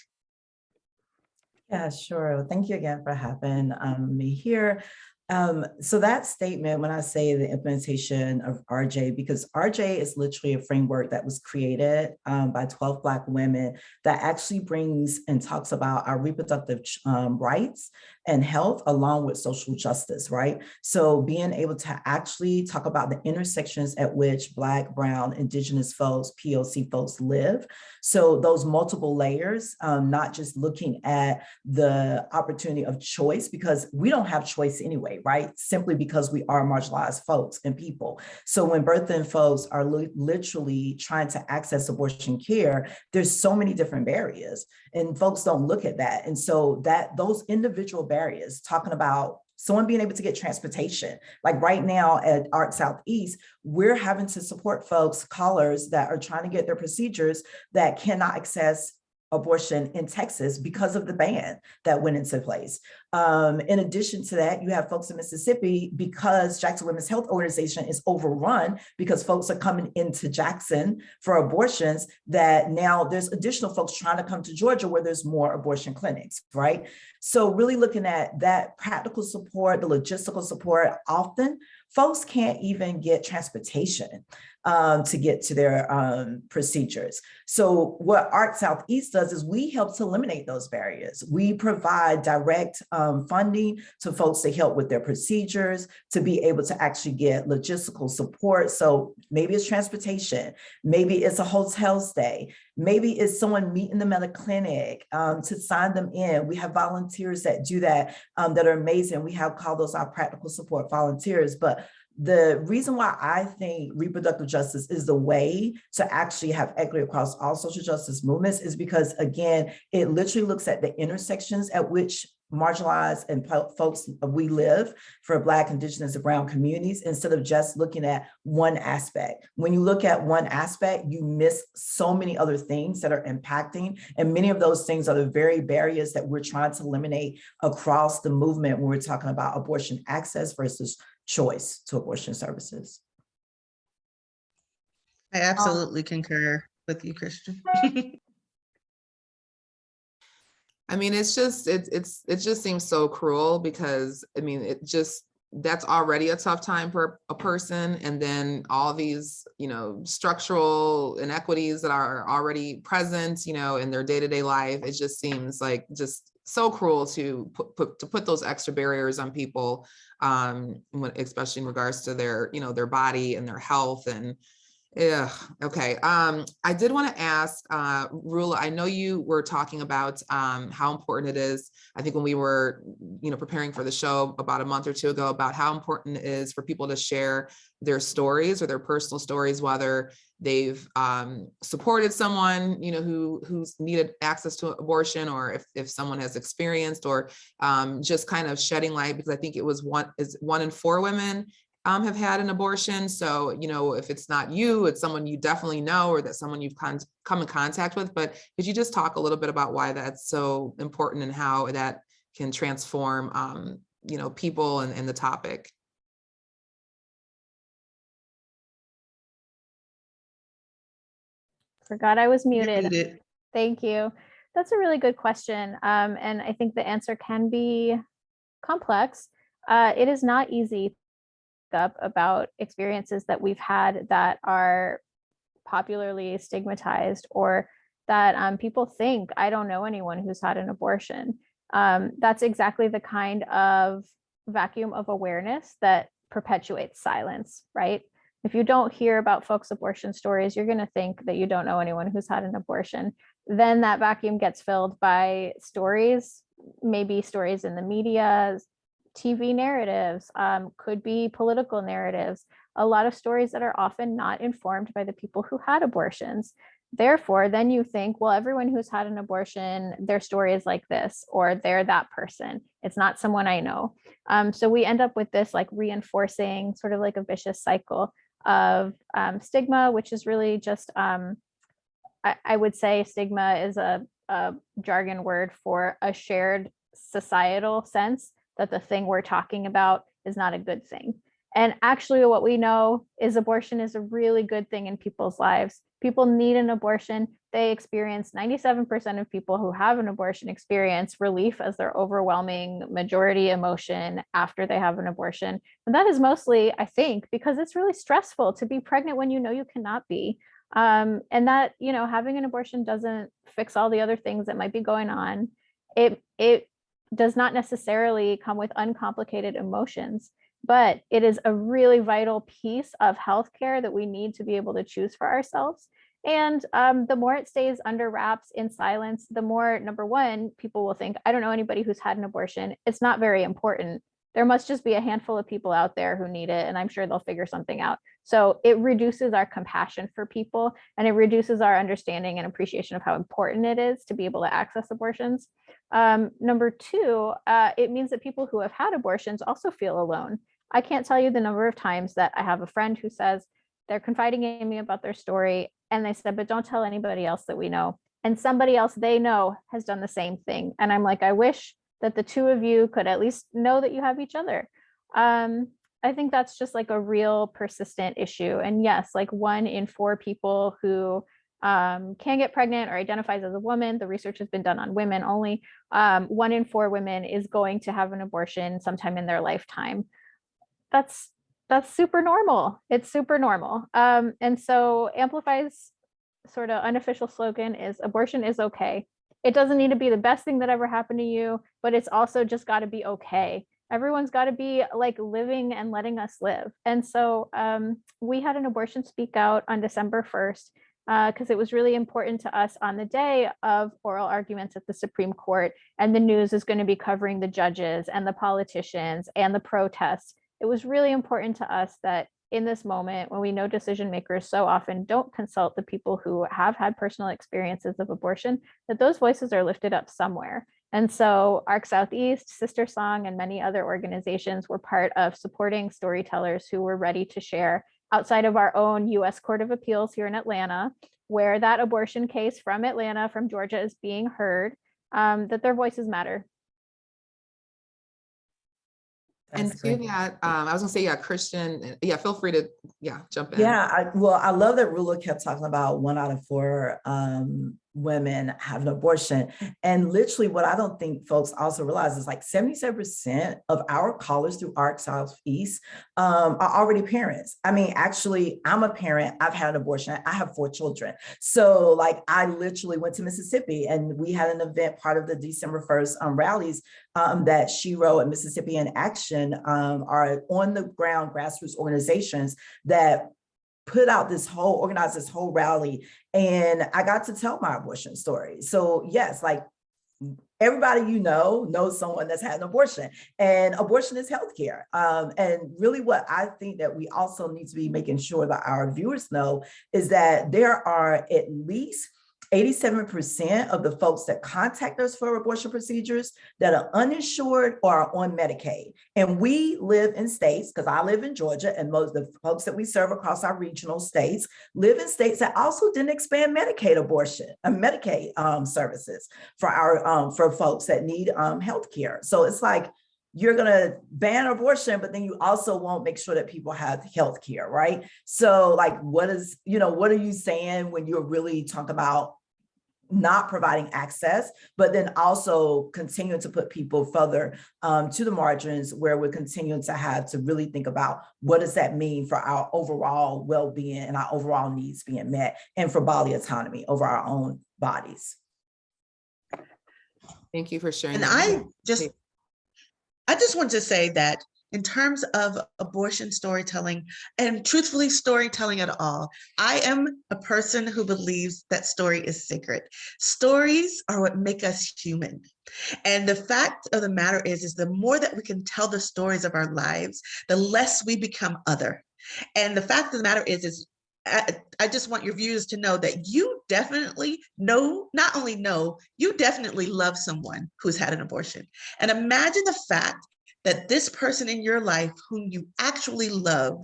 Yeah, sure. Well, thank you again for having me here. So that statement, when I say the implementation of RJ, because RJ is literally a framework that was created by 12 Black women that actually brings and talks about our reproductive rights and health along with social justice, right? So being able to actually talk about the intersections at which Black, Brown, Indigenous folks, POC folks live. So those multiple layers, not just looking at the opportunity of choice, because we don't have choice anyway, right? Simply because we are marginalized folks and people. So when birthing folks are literally trying to access abortion care, there's so many different barriers and folks don't look at that. And so that those individual barriers, talking about someone being able to get transportation, like right now at ARC Southeast, we're having to support folks, callers that are trying to get their procedures that cannot access abortion in Texas because of the ban that went into place. In addition to that, you have folks in Mississippi because Jackson Women's Health Organization is overrun because folks are coming into Jackson for abortions, that now there's additional folks trying to come to Georgia where there's more abortion clinics, right? So really looking at that practical support, the logistical support, often folks can't even get transportation to get to their procedures. So what ARC Southeast does is we help to eliminate those barriers. We provide direct funding to folks to help with their procedures, to be able to actually get logistical support. So maybe it's transportation, maybe it's a hotel stay, maybe it's someone meeting them at a clinic to sign them in. We have volunteers that do that that are amazing. We have called those our practical support volunteers. But the reason why I think reproductive justice is the way to actually have equity across all social justice movements is because, again, it literally looks at the intersections at which marginalized and folks we live for Black, Indigenous, and Brown communities, instead of just looking at one aspect. When you look at one aspect, you miss so many other things that are impacting, and many of those things are the very barriers that we're trying to eliminate across the movement when we're talking about abortion access versus choice to abortion services. I absolutely concur with you, Christian. I mean, it just seems so cruel because, I mean, that's already a tough time for a person. And then all these, structural inequities that are already present, in their day-to-day life, it just seems like just so cruel to put those extra barriers on people, especially in regards to their, their body and their health. And yeah. Okay. I did want to ask, Roula, I know you were talking about how important it is. I think when we were, preparing for the show about a month or two ago, about how important it is for people to share their stories or their personal stories, whether they've supported someone, who's needed access to abortion, or if someone has experienced, or just kind of shedding light, because I think it was 1 in 4 women have had an abortion. So, if it's not you, it's someone you definitely know, or that someone you've come in contact with. But could you just talk a little bit about why that's so important and how that can transform, people and the topic? Forgot I was muted. Thank you. That's a really good question. And I think the answer can be complex. It is not easy up about experiences that we've had that are popularly stigmatized, or that people think, I don't know anyone who's had an abortion. That's exactly the kind of vacuum of awareness that perpetuates silence, right? If you don't hear about folks' abortion stories, you're going to think that you don't know anyone who's had an abortion. Then that vacuum gets filled by stories, maybe stories in the media, TV narratives, could be political narratives, a lot of stories that are often not informed by the people who had abortions. Therefore, then you think, well, everyone who's had an abortion, their story is like this, or they're that person. It's not someone I know. So we end up with this like reinforcing sort of like a vicious cycle of stigma, which is really just, I would say stigma is a jargon word for a shared societal sense that the thing we're talking about is not a good thing. And actually what we know is abortion is a really good thing in people's lives. People need an abortion. They experience 97% of people who have an abortion experience relief as their overwhelming majority emotion after they have an abortion. And that is mostly, I think, because it's really stressful to be pregnant when you know you cannot be. And that, you know, having an abortion doesn't fix all the other things that might be going on. It does not necessarily come with uncomplicated emotions, but it is a really vital piece of healthcare that we need to be able to choose for ourselves. And the more it stays under wraps in silence, the more, number one, people will think, I don't know anybody who's had an abortion. It's not very important. There must just be a handful of people out there who need it, and I'm sure they'll figure something out. So it reduces our compassion for people, and it reduces our understanding and appreciation of how important it is to be able to access abortions. Number two, it means that people who have had abortions also feel alone. I can't tell you the number of times that I have a friend who says they're confiding in me about their story, and they said, but don't tell anybody else that we know. And somebody else they know has done the same thing. And I'm like, I wish that the two of you could at least know that you have each other. I think that's just like a real persistent issue. And yes, like 1 in 4 people who can get pregnant or identifies as a woman, the research has been done on women only, 1 in 4 women is going to have an abortion sometime in their lifetime. That's super normal. It's super normal. And so Amplify's sort of unofficial slogan is abortion is okay. It doesn't need to be the best thing that ever happened to you, but it's also just got to be okay. Everyone's got to be like living and letting us live. And so we had an abortion speak out on December 1st because it was really important to us on the day of oral arguments at the Supreme Court. And the news is going to be covering the judges and the politicians and the protests. It was really important to us that in this moment, when we know decision makers so often don't consult the people who have had personal experiences of abortion, that those voices are lifted up somewhere. And so ARC Southeast, Sistersong, and many other organizations were part of supporting storytellers who were ready to share outside of our own US Court of Appeals here in Atlanta, where that abortion case from Atlanta, from Georgia, is being heard, that their voices matter. And to that, I was gonna say, yeah, Christian, yeah, feel free to, jump in. Yeah, I love that Roula kept talking about 1 out of 4 women have an abortion. And literally what I don't think folks also realize is like 77% of our callers through ARC Southeast are already parents. I mean, actually, I'm a parent. I've had an abortion. I have 4 children. So like I literally went to Mississippi and we had an event, part of the December 1st rallies that She Wrote and Mississippi in Action are on the ground grassroots organizations that organized this whole rally. And I got to tell my abortion story. So yes, like everybody you know knows someone that's had an abortion, and abortion is healthcare. And really what I think that we also need to be making sure that our viewers know is that there are at least 87% of the folks that contact us for abortion procedures that are uninsured or are on Medicaid. And we live in states, because I live in Georgia, and most of the folks that we serve across our regional states live in states that also didn't expand Medicaid abortion and Medicaid services for our for folks that need health care. So it's like, you're going to ban abortion, but then you also won't make sure that people have health care, right? So like, what are you saying when you're really talking about not providing access, but then also continuing to put people further to the margins, where we're continuing to have to really think about what does that mean for our overall well-being and our overall needs being met, and for bodily autonomy over our own bodies. Thank you for sharing. And I just want to say that in terms of abortion storytelling, and truthfully storytelling at all, I am a person who believes that story is sacred. Stories are what make us human. And the fact of the matter is the more that we can tell the stories of our lives, the less we become other. And the fact of the matter is I just want your viewers to know that you definitely not only know, you definitely love someone who's had an abortion. And imagine the fact that this person in your life whom you actually love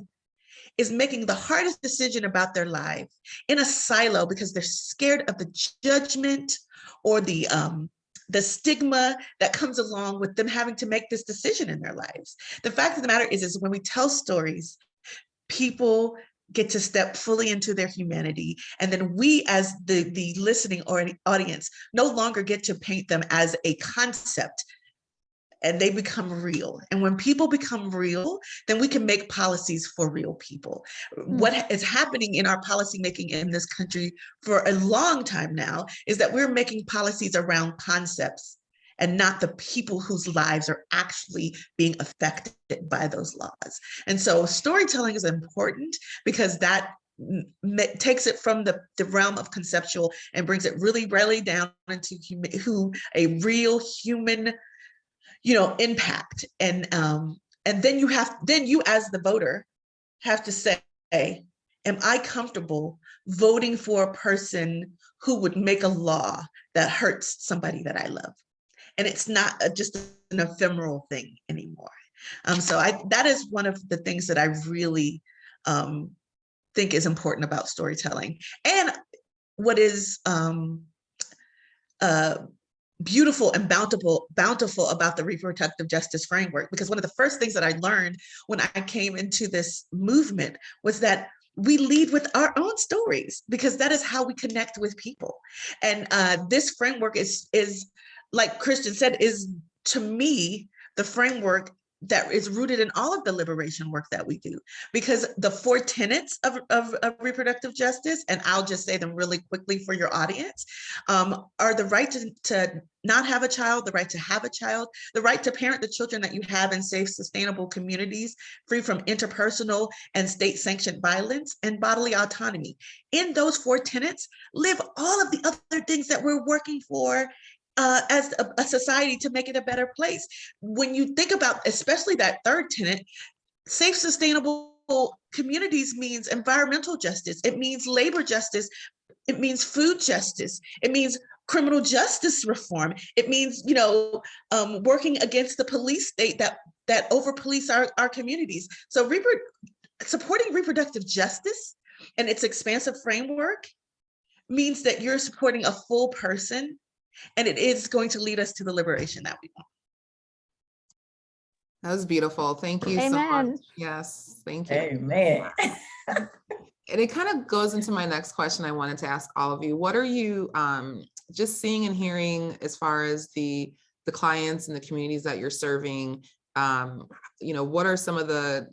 is making the hardest decision about their life in a silo because they're scared of the judgment or the the stigma that comes along with them having to make this decision in their lives. The fact of the matter is when we tell stories, people get to step fully into their humanity. And then we as the listening audience no longer get to paint them as a concept, and they become real. And when people become real, then we can make policies for real people. What is happening in our policymaking in this country for a long time now is that we're making policies around concepts and not the people whose lives are actually being affected by those laws. And so storytelling is important because that takes it from the realm of conceptual and brings it really down into who a real human impact. And then you as the voter have to say, am I comfortable voting for a person who would make a law that hurts somebody that I love? And it's not just an ephemeral thing anymore. So that is one of the things that I really think is important about storytelling. And what is beautiful and bountiful about the reproductive justice framework, because one of the first things that I learned when I came into this movement was that we lead with our own stories, because that is how we connect with people. And this framework is like Christian said, is to me the framework that is rooted in all of the liberation work that we do, because the 4 tenets of reproductive justice, and I'll just say them really quickly for your audience, are the right to not have a child, the right to have a child, the right to parent the children that you have in safe, sustainable communities, free from interpersonal and state-sanctioned violence, and bodily autonomy. In those 4 tenets live all of the other things that we're working for as a society to make it a better place. When you think about, especially that 3rd tenet, safe, sustainable communities means environmental justice. It means labor justice. It means food justice. It means criminal justice reform. It means, working against the police state that over-police our communities. So supporting reproductive justice and its expansive framework means that you're supporting a full person, and it is going to lead us to the liberation that we want. That was beautiful. Thank you so much. Yes, thank you. Amen. And it kind of goes into my next question I wanted to ask all of you. What are you just seeing and hearing as far as the clients and the communities that you're serving? What are some of the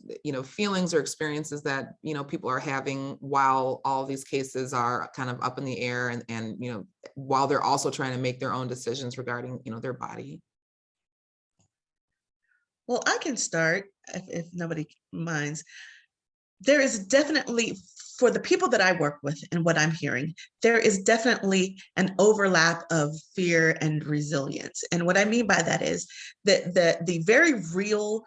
feelings or experiences that people are having while all these cases are kind of up in the air, and while they're also trying to make their own decisions regarding their body? Well, I can start if nobody minds. There is definitely, for the people that I work with and what I'm hearing, there is definitely an overlap of fear and resilience. And what I mean by that is that the very real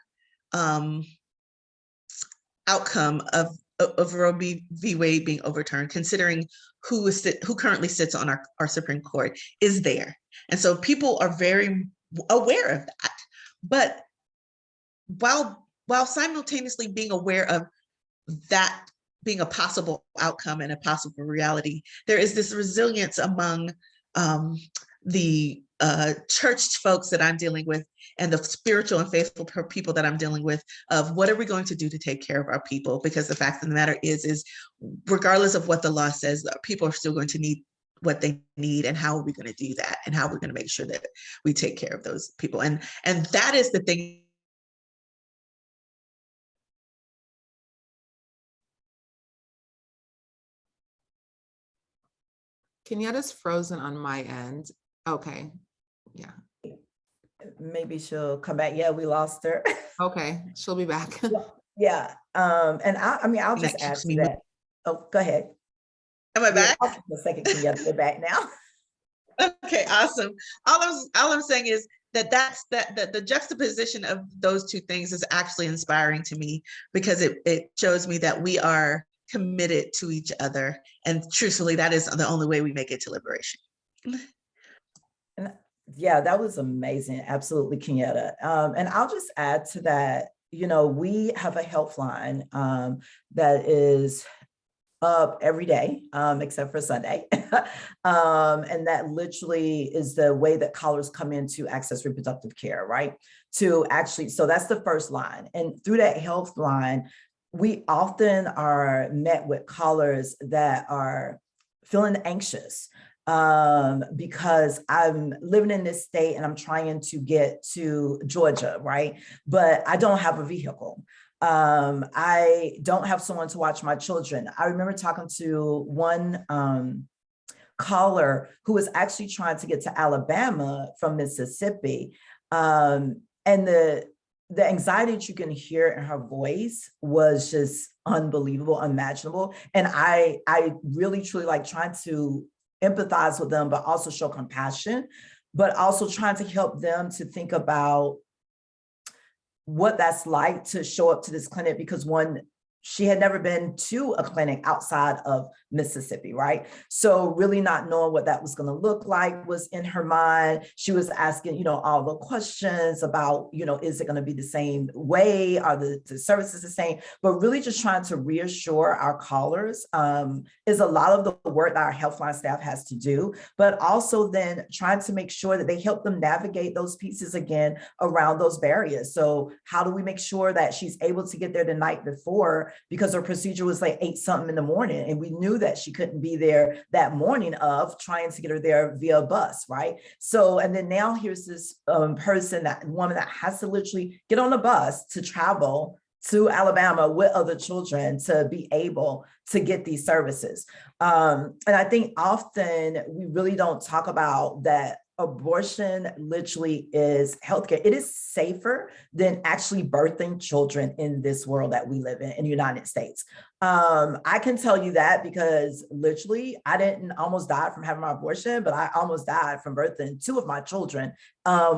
outcome of Roe v. Wade being overturned, considering who currently sits on our Supreme Court, is there. And so people are very aware of that. But while simultaneously being aware of that being a possible outcome and a possible reality, there is this resilience among the church folks that I'm dealing with and the spiritual and faithful people that I'm dealing with, of what are we going to do to take care of our people? Because the fact of the matter is regardless of what the law says, people are still going to need what they need, and how are we going to do that, and how we're going to make sure that we take care of those people. And that is the thing. Kenyetta's frozen on my end. Okay. Yeah. Maybe she'll come back. Yeah, we lost her. Okay, she'll be back. Yeah. And I'll just add to that. Oh, go ahead. Am I back? For a second, Kenyatta, you're back now. Okay, awesome. All I'm saying is that the juxtaposition of those two things is actually inspiring to me, because it shows me that we are committed to each other, and truthfully, that is the only way we make it to liberation. And yeah, that was amazing. Absolutely, Kenyetta. And I'll just add to that, we have a helpline that is up every day, except for Sunday. And that literally is the way that callers come in to access reproductive care, right? To actually, so that's the first line. And through that health line, we often are met with callers that are feeling anxious because I'm living in this state and I'm trying to get to Georgia, right? But I don't have a vehicle. I don't have someone to watch my children. I remember talking to one caller who was actually trying to get to Alabama from Mississippi. And the anxiety that you can hear in her voice was just unbelievable, unimaginable. And I really truly like trying to empathize with them, but also show compassion, but also trying to help them to think about what that's like to show up to this clinic, because one, she had never been to a clinic outside of Mississippi, right? So really not knowing what that was going to look like was in her mind. She was asking, all the questions about, is it going to be the same way? Are the services the same? But really just trying to reassure our callers is a lot of the work that our Healthline staff has to do, but also then trying to make sure that they help them navigate those pieces again around those barriers. So how do we make sure that she's able to get there the night before, because her procedure was like 8 something in the morning. And we knew that she couldn't be there that morning of trying to get her there via bus, right? So, and then now here's this woman that has to literally get on a bus to travel to Alabama with other children to be able to get these services. And I think often we really don't talk about that abortion literally is healthcare. It is safer than actually birthing children in this world that we live in the United States. I can tell you that because literally I didn't almost die from having my abortion, but I almost died from birthing 2 of my children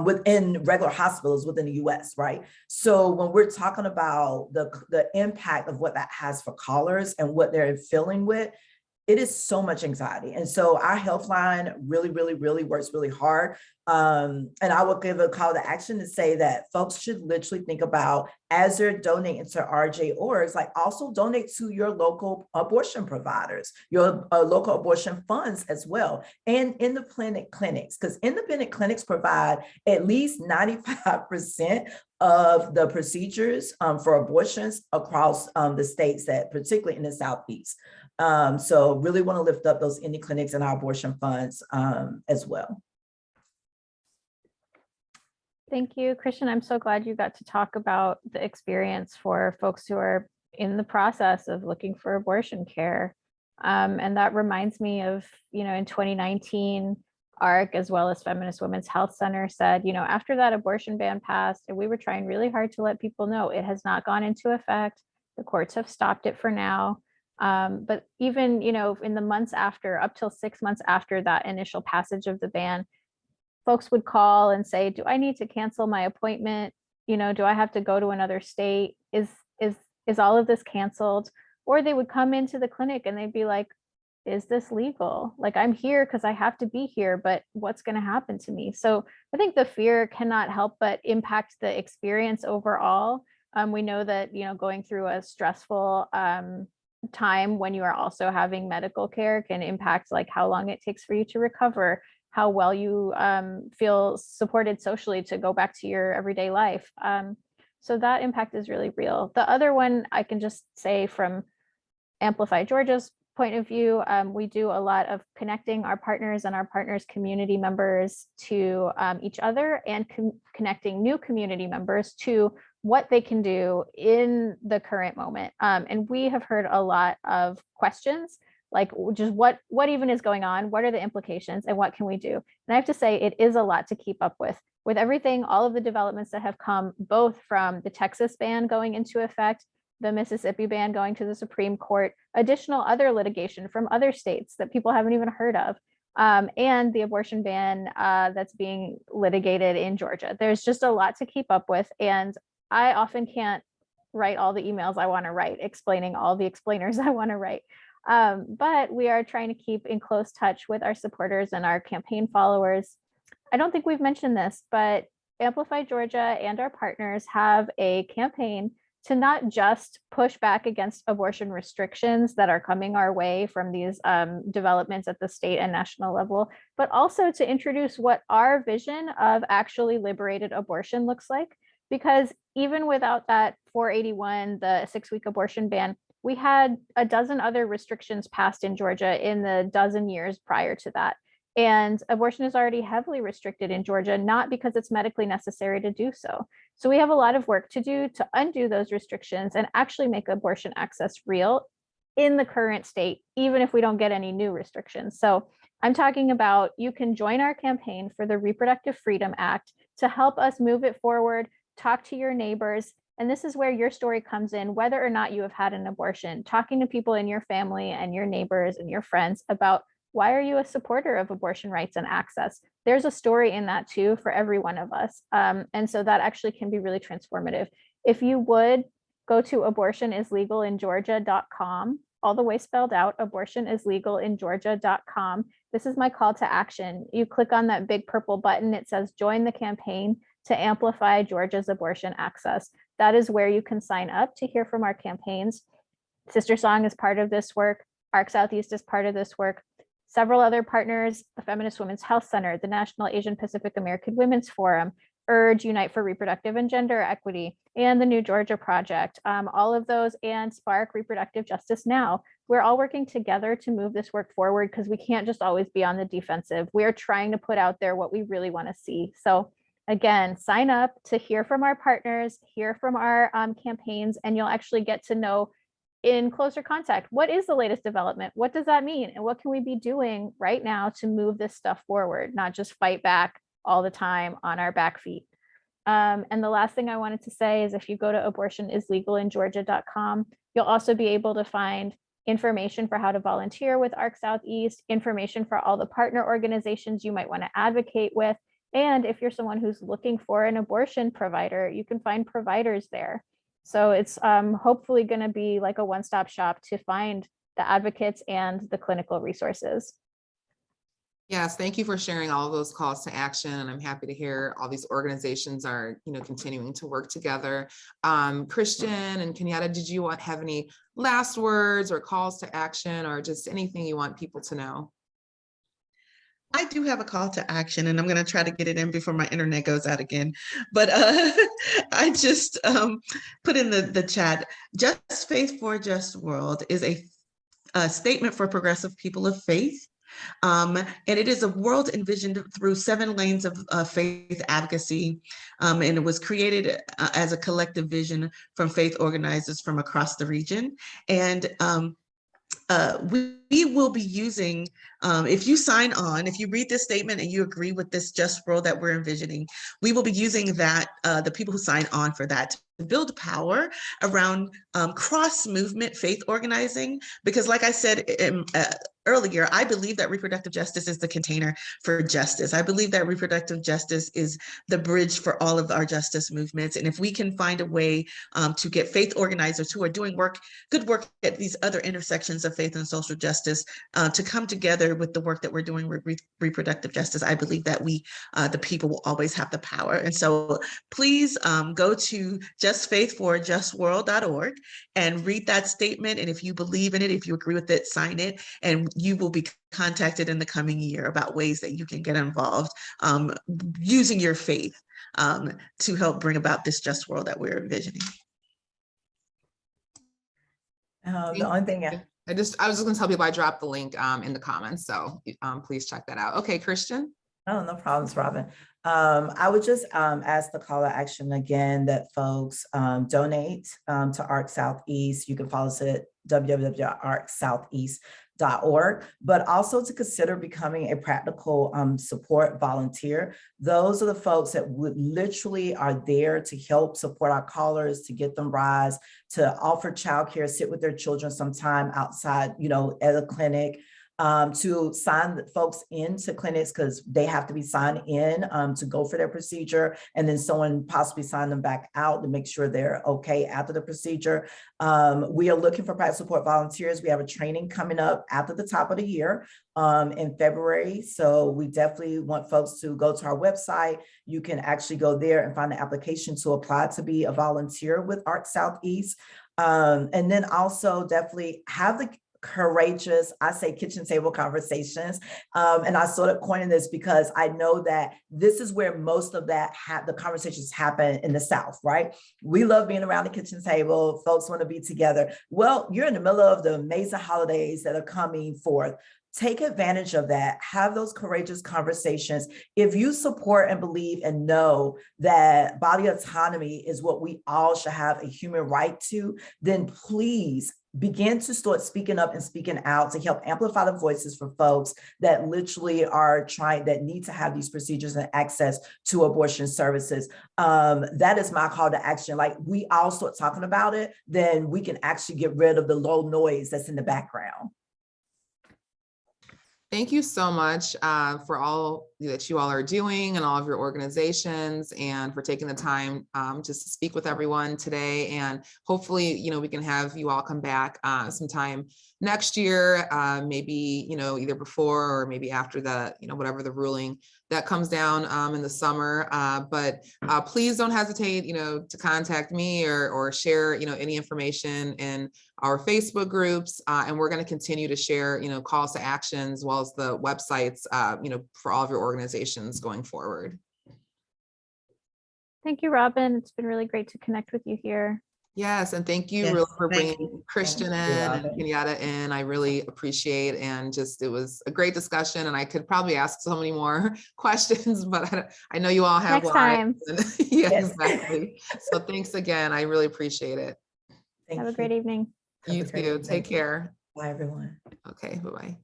within regular hospitals within the US, right? So when we're talking about the impact of what that has for callers and what they're feeling with, it is so much anxiety. And so our Healthline really, really, really works really hard. And I will give a call to action to say that folks should literally think about, as they're donating to RJORs, like also donate to your local abortion providers, your local abortion funds as well, and independent clinics, because independent clinics provide at least 95% of the procedures for abortions across the states, that particularly in the Southeast. So really want to lift up those indie clinics and our abortion funds as well. Thank you, Christian. I'm so glad you got to talk about the experience for folks who are in the process of looking for abortion care. And that reminds me of, in 2019, ARC, as well as Feminist Women's Health Center, said, after that abortion ban passed, and we were trying really hard to let people know it has not gone into effect. The courts have stopped it for now. But even, in the months after, up till 6 months after that initial passage of the ban, folks would call and say, do I need to cancel my appointment? Do I have to go to another state? Is all of this canceled? Or they would come into the clinic and they'd be like, is this legal? Like, I'm here because I have to be here, but what's going to happen to me? So I think the fear cannot help but impact the experience overall. We know that, going through a stressful time when you are also having medical care can impact like how long it takes for you to recover, how well you feel supported socially to go back to your everyday life. So that impact is really real. The other one, I can just say from Amplify Georgia's point of view, we do a lot of connecting our partners and our partners' community members to each other, and connecting new community members to what they can do in the current moment. And we have heard a lot of questions like, just what even is going on? What are the implications and what can we do? And I have to say, it is a lot to keep up with everything, all of the developments that have come, both from the Texas ban going into effect, the Mississippi ban going to the Supreme Court, additional other litigation from other states that people haven't even heard of, and the abortion ban that's being litigated in Georgia. There's just a lot to keep up with. And I often can't write all the emails I want to write, explaining all the explainers I want to write. But we are trying to keep in close touch with our supporters and our campaign followers. I don't think we've mentioned this, but Amplify Georgia and our partners have a campaign to not just push back against abortion restrictions that are coming our way from these developments at the state and national level, but also to introduce what our vision of actually liberated abortion looks like. Because even without that 481, the 6-week abortion ban, we had a dozen other restrictions passed in Georgia in the dozen years prior to that. And abortion is already heavily restricted in Georgia, not because it's medically necessary to do so. So we have a lot of work to do to undo those restrictions and actually make abortion access real in the current state, even if we don't get any new restrictions. So I'm talking about, you can join our campaign for the Reproductive Freedom Act to help us move it forward, talk to your neighbors. And this is where your story comes in, whether or not you have had an abortion, talking to people in your family and your neighbors and your friends about, why are you a supporter of abortion rights and access? There's a story in that too for every one of us. And so that actually can be really transformative. If you would go to abortionislegalingeorgia.com, all the way spelled out, abortionislegalingeorgia.com. This is my call to action. You click on that big purple button, it says join the campaign to amplify Georgia's abortion access. That is where you can sign up to hear from our campaigns. Sistersong is part of this work. ARC Southeast is part of this work. Several other partners, the Feminist Women's Health Center, the National Asian Pacific American Women's Forum, URGE, Unite for Reproductive and Gender Equity, and the New Georgia Project, all of those, and Spark Reproductive Justice Now. We're all working together to move this work forward because we can't just always be on the defensive. We're trying to put out there what we really want to see. So again, sign up to hear from our partners, hear from our campaigns, and you'll actually get to know in closer contact, what is the latest development? What does that mean? And what can we be doing right now to move this stuff forward, not just fight back all the time on our back feet. And the last thing I wanted to say is if you go to abortionislegalingeorgia.com, you'll also be able to find information for how to volunteer with ARC Southeast, information for all the partner organizations you might want to advocate with. And if you're someone who's looking for an abortion provider, you can find providers there. So it's hopefully going to be like a one-stop shop to find the advocates and the clinical resources. Yes, thank you for sharing all of those calls to action. And I'm happy to hear all these organizations are, continuing to work together. Christian and Kenyetta, did you have any last words or calls to action or just anything you want people to know? I do have a call to action, and I'm going to try to get it in before my internet goes out again. But I just put in the chat, Just Faith for a Just World is a statement for progressive people of faith. And it is a world envisioned through 7 lanes of faith advocacy. And it was created as a collective vision from faith organizers from across the region. And we will be using, if you sign on, if you read this statement and you agree with this just world that we're envisioning, we will be using that, the people who sign on for that, to build power around cross-movement faith organizing. Because like I said earlier, I believe that reproductive justice is the container for justice. I believe that reproductive justice is the bridge for all of our justice movements. And if we can find a way to get faith organizers who are doing good work at these other intersections of faith and social justice to come together with the work that we're doing with reproductive justice, I believe that we, the people, will always have the power. And so please go to justfaithforajustworld.org and read that statement. And if you believe in it, if you agree with it, sign it. And you will be contacted in the coming year about ways that you can get involved using your faith to help bring about this just world that we're envisioning. The only thing I was just going to tell people I dropped the link in the comments, so please check that out. Okay, Christian. Oh, no problems, Robin. I would just ask the call to action again that folks donate to ARC Southeast. You can follow us at www.arcsoutheast.org, but also to consider becoming a practical support volunteer. Those are the folks that would literally are there to help support our callers, to get them rides, to offer childcare, sit with their children sometime outside, at a clinic. to sign the folks into clinics because they have to be signed in to go for their procedure, and then someone possibly sign them back out to make sure they're okay after the procedure. We are looking for practice support volunteers. We have a training coming up after the top of the year in February. So we definitely want folks to go to our website. You can actually go there and find the application to apply to be a volunteer with ARC Southeast. And then also definitely have the courageous, I say, kitchen table conversations. And I sort of coined this because I know that this is where most of that the conversations happen in the South, right? We love being around the kitchen table. Folks want to be together. Well, you're in the middle of the amazing holidays that are coming forth. Take advantage of that. Have those courageous conversations. If you support and believe and know that body autonomy is what we all should have a human right to, then please begin to start speaking up and speaking out to help amplify the voices for folks that literally are that need to have these procedures and access to abortion services. That is my call to action. Like, we all start talking about it, then we can actually get rid of the low noise that's in the background. Thank you so much for all that you all are doing and all of your organizations, and for taking the time just to speak with everyone today. And hopefully, we can have you all come back sometime next year, maybe, either before or maybe after the, whatever the ruling that comes down in the summer. But please don't hesitate, to contact me or share, any information in our Facebook groups. And we're going to continue to share, calls to action, as well as the websites, for all of your organizations going forward. Thank you, Robin. It's been really great to connect with you here. Yes, and thank you really for bringing Christian in and Kenyetta in. I really appreciate, and it was a great discussion, and I could probably ask so many more questions, but I know you all have next time. Yeah, yes. Exactly. So thanks again. I really appreciate it. Have a great evening. You too. Take care. Bye, everyone. Okay, bye-bye.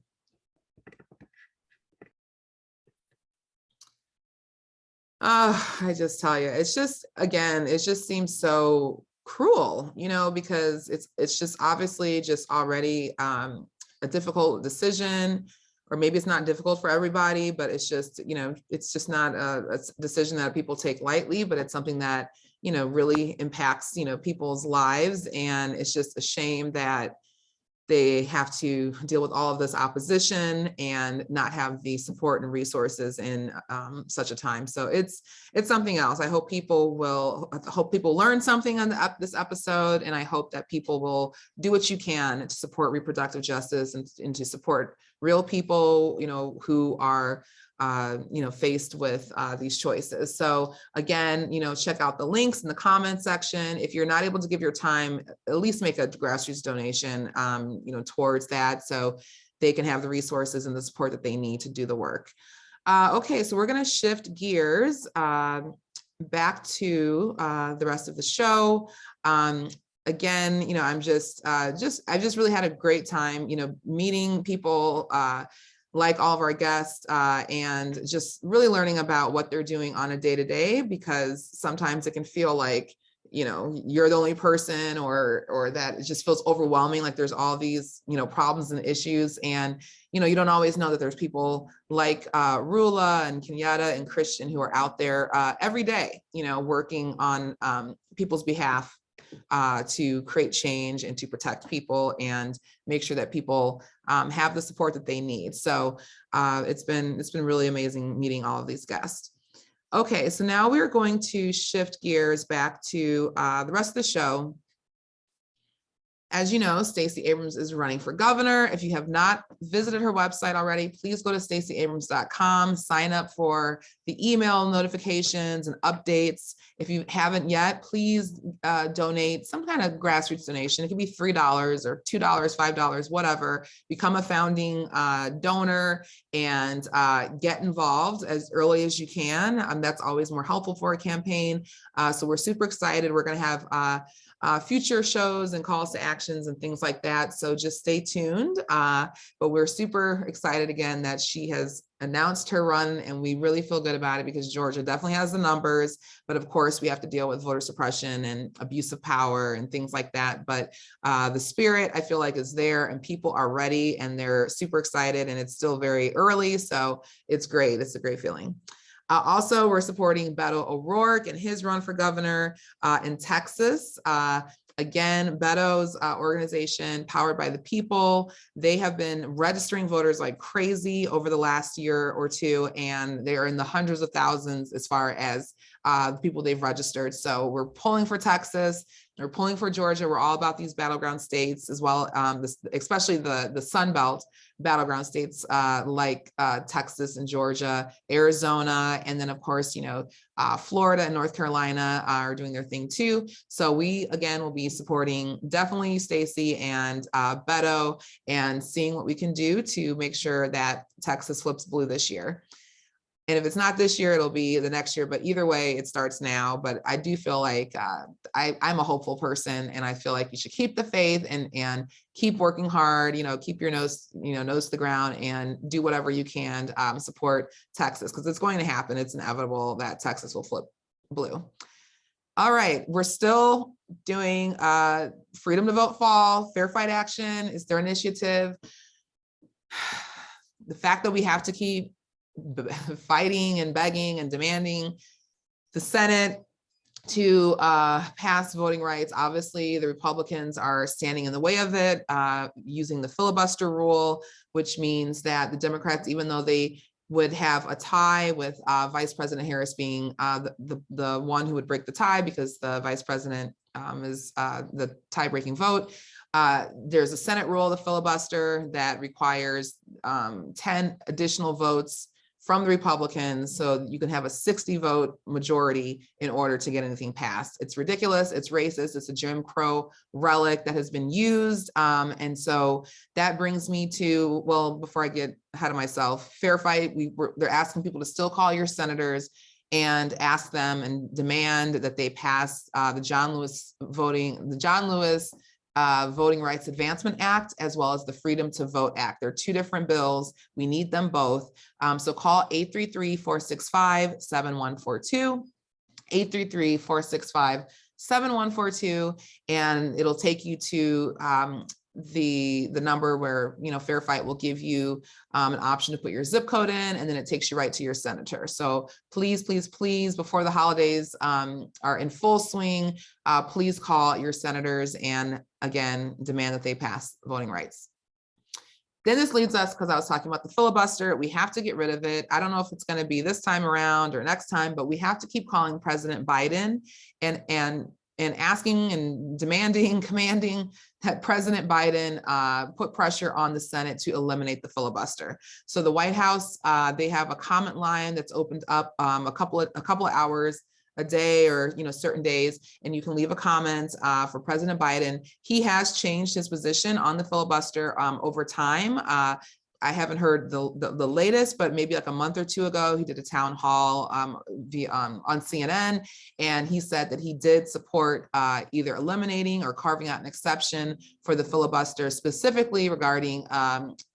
I just tell you, it's just, again, it just seems so cruel, because it's just obviously just already a difficult decision, or maybe it's not difficult for everybody, but it's just, it's just not a decision that people take lightly, but it's something that, really impacts, people's lives. And it's just a shame that they have to deal with all of this opposition and not have the support and resources in such a time. So it's something else. I hope people learn something on this episode, and I hope that people will do what you can to support reproductive justice and to support real people, who are faced with these choices. So again, check out the links in the comment section. If you're not able to give your time, at least make a grassroots donation, towards that, so they can have the resources and the support that they need to do the work. Okay, so we're going to shift gears back to the rest of the show. Again, I just really had a great time, meeting people like all of our guests, and just really learning about what they're doing on a day-to-day, because sometimes it can feel like, you're the only person, or that it just feels overwhelming, like there's all these, problems and issues. And, you don't always know that there's people like Roula and Kenyetta and Christian who are out there every day, working on people's behalf to create change and to protect people and make sure that people have the support that they need. So it's been really amazing meeting all of these guests. Okay, so now we're going to shift gears back to the rest of the show. As you know, Stacey Abrams is running for governor. If you have not visited her website already, please go to stacyabrams.com, sign up for the email notifications and updates. If you haven't yet, please donate some kind of grassroots donation. It could be $3 or $2, $5, whatever. Become a founding donor and get involved as early as you can. That's always more helpful for a campaign. So we're super excited. We're going to have future shows and calls to actions and things like that. So just stay tuned. But we're super excited again that she has announced her run, and we really feel good about it because Georgia definitely has the numbers, but of course we have to deal with voter suppression and abuse of power and things like that. But the spirit, I feel like, is there, and people are ready and they're super excited, and it's still very early, so it's great. It's a great feeling. Also, we're supporting Beto O'Rourke and his run for governor in Texas. Again, Beto's organization, Powered by the People, they have been registering voters like crazy over the last year or two, and they're in the hundreds of thousands as far as the people they've registered. So we're pulling for Texas, we're pulling for Georgia. We're all about these battleground states as well, especially the Sun Belt battleground states like Texas and Georgia, Arizona, and then of course, Florida and North Carolina are doing their thing too. So we, again, will be supporting definitely Stacey and Beto, and seeing what we can do to make sure that Texas flips blue this year. And if it's not this year, it'll be the next year, but either way, it starts now. But I do feel like I'm a hopeful person, and I feel like you should keep the faith and keep working hard, keep your nose to the ground, and do whatever you can support Texas, because it's going to happen. It's inevitable that Texas will flip blue. All right, we're still doing Freedom to Vote Fall, Fair Fight Action is their initiative. The fact that we have to keep fighting and begging and demanding the Senate to pass voting rights. Obviously, the Republicans are standing in the way of it, using the filibuster rule, which means that the Democrats, even though they would have a tie with Vice President Harris being the one who would break the tie, because the Vice President is the tie-breaking vote. There's a Senate rule, the filibuster, that requires 10 additional votes from the Republicans, so you can have a 60-vote majority in order to get anything passed. It's ridiculous, it's racist, it's a Jim Crow relic that has been used. And so that brings me to, well, before I get ahead of myself, fair fight, they're asking people to still call your senators and ask them and demand that they pass the John Lewis Voting Rights Advancement Act, as well as the Freedom to Vote Act. They're two different bills. We need them both. So call 833-465-7142, 833-465-7142, and it'll take you to the number where Fair Fight will give you an option to put your zip code in, and then it takes you right to your senator. So please, please, please, before the holidays are in full swing, please call your senators and again demand that they pass voting rights. Then this leads us, because I was talking about the filibuster, we have to get rid of it. I don't know if it's going to be this time around or next time, but we have to keep calling President Biden and asking and demanding, commanding that President Biden put pressure on the Senate to eliminate the filibuster. So the White House, they have a comment line that's opened up a couple of hours a day, or certain days, and you can leave a comment for President Biden. He has changed his position on the filibuster over time. I haven't heard the latest, but maybe like a month or two ago, he did a town hall on CNN, and he said that he did support either eliminating or carving out an exception for the filibuster, specifically regarding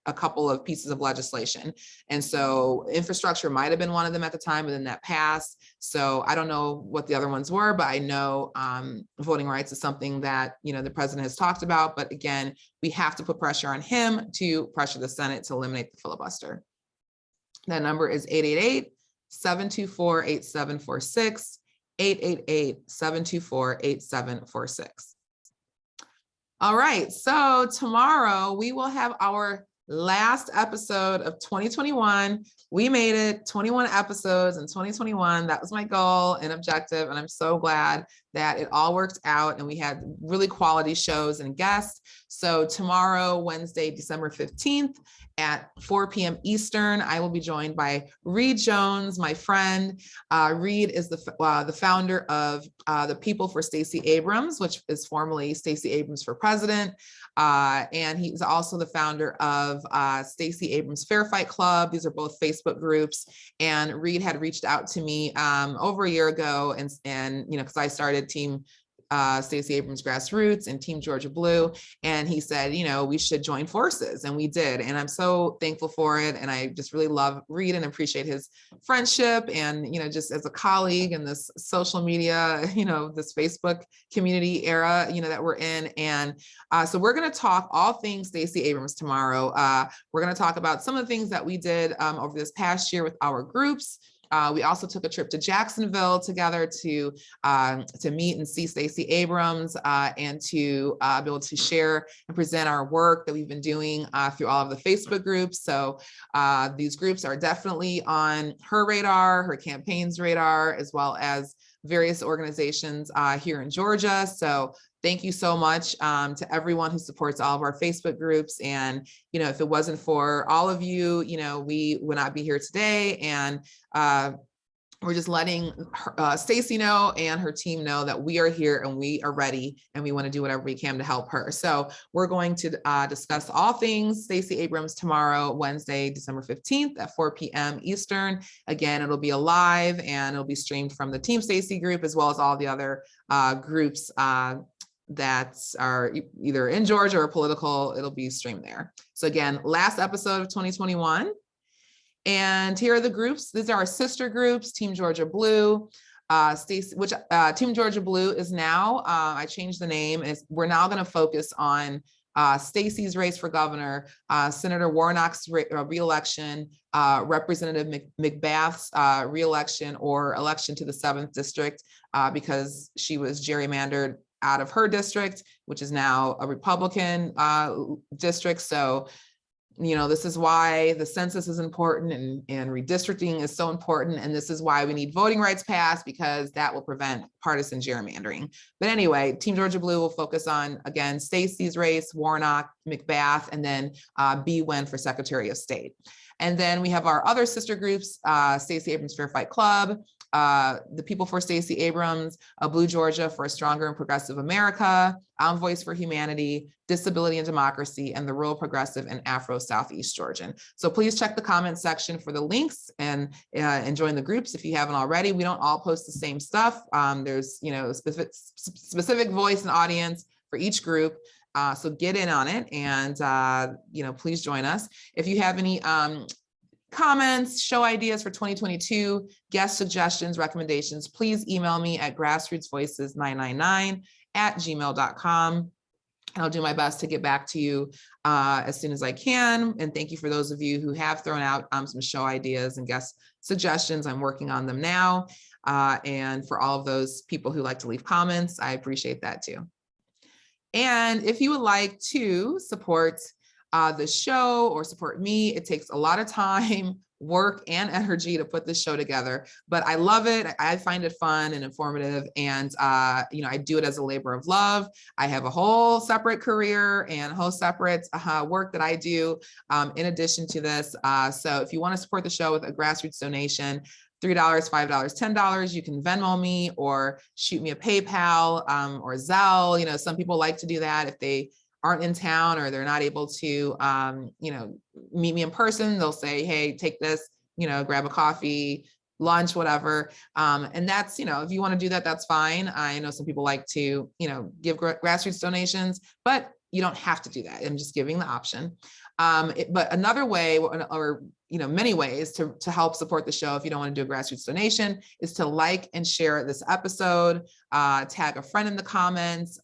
a couple of pieces of legislation. And so infrastructure might have been one of them at the time, but then that passed. So I don't know what the other ones were, but I know voting rights is something that the president has talked about. But again, we have to put pressure on him to pressure the Senate to eliminate the filibuster. That number is 888-724-8746, 888-724-8746. All right, so tomorrow we will have our last episode of 2021. We made it 21 episodes in 2021. That was my goal and objective, and I'm so glad that it all worked out and we had really quality shows and guests. So tomorrow, Wednesday, December 15th at 4 p.m. Eastern, I will be joined by Reed Jones, my friend. Reed is the founder of the People for Stacey Abrams, which is formerly Stacey Abrams for President. And he's also the founder of Stacey Abrams Fair Fight Club. These are both Facebook groups. And Reed had reached out to me over a year ago, and because I started Team Stacey Abrams Grassroots and Team Georgia Blue. And he said, we should join forces. And we did. And I'm so thankful for it. And I just really love Reed and appreciate his friendship. And, just as a colleague in this social media, this Facebook community era, that we're in. And so we're going to talk all things Stacey Abrams tomorrow. We're going to talk about some of the things that we did over this past year with our groups. We also took a trip to Jacksonville together to meet and see Stacey Abrams and to be able to share and present our work that we've been doing through all of the Facebook groups. So these groups are definitely on her radar, her campaign's radar, as well as various organizations here in Georgia. So thank you so much to everyone who supports all of our Facebook groups. And, if it wasn't for all of you, we would not be here today. And we're just letting Stacey know and her team know that we are here and we are ready and we want to do whatever we can to help her. So we're going to discuss all things Stacey Abrams tomorrow, Wednesday, December 15th at 4 p.m. Eastern. Again, it'll be live and it'll be streamed from the Team Stacey group as well as all the other groups that are either in Georgia or political. It'll be streamed there. So again, last episode of 2021. And here are the groups. These are our sister groups, Team Georgia Blue, Team Georgia Blue is now, I changed the name, we're now going to focus on Stacey's race for governor, Senator Warnock's re-election, Representative McBath's re-election or election to the 7th district because she was gerrymandered out of her district, which is now a Republican district. So this is why the census is important and redistricting is so important. And this is why we need voting rights passed, because that will prevent partisan gerrymandering. But anyway, Team Georgia Blue will focus on, again, Stacey's race, Warnock, McBath, and then B. Wen for Secretary of State. And then we have our other sister groups, Stacey Abrams Fair Fight Club, the People for Stacey Abrams, Blue Georgia for a Stronger and Progressive America, Voice for Humanity, Disability and Democracy, and the Rural Progressive and Afro Southeast Georgian. So please check the comment section for the links and join the groups if you haven't already. We don't all post the same stuff. There's specific voice and audience for each group. So get in on it and please join us. If you have any comments, show ideas for 2022, guest suggestions, recommendations, please email me at grassrootsvoices999@gmail.com. And I'll do my best to get back to you as soon as I can. And thank you for those of you who have thrown out some show ideas and guest suggestions. I'm working on them now. And for all of those people who like to leave comments, I appreciate that too. And if you would like to support the show or support me, it takes a lot of time, work, and energy to put this show together, but I love it. I find it fun and informative, and I do it as a labor of love. I have a whole separate career and a whole separate work that I do in addition to this. So if you want to support the show with a grassroots donation, $3, $5, $10, you can Venmo me or shoot me a PayPal or Zelle. Some people like to do that if they aren't in town or they're not able to, meet me in person. They'll say, hey, take this, grab a coffee, lunch, whatever. And that's, if you want to do that, that's fine. I know some people like to, give grassroots donations, but you don't have to do that. I'm just giving the option. But another way, or many ways to help support the show if you don't want to do a grassroots donation, is to like and share this episode, tag a friend in the comments,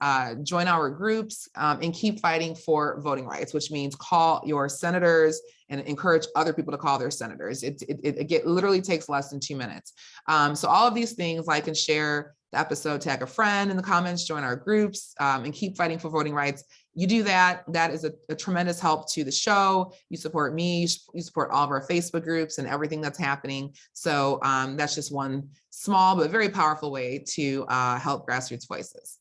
join our groups, and keep fighting for voting rights, which means call your senators and encourage other people to call their senators. It literally takes less than 2 minutes. So all of these things, like and share the episode, tag a friend in the comments, join our groups, and keep fighting for voting rights. You do that, that is a tremendous help to the show. You support me, you support all of our Facebook groups and everything that's happening. So that's just one small but very powerful way to help Grassroots Voices.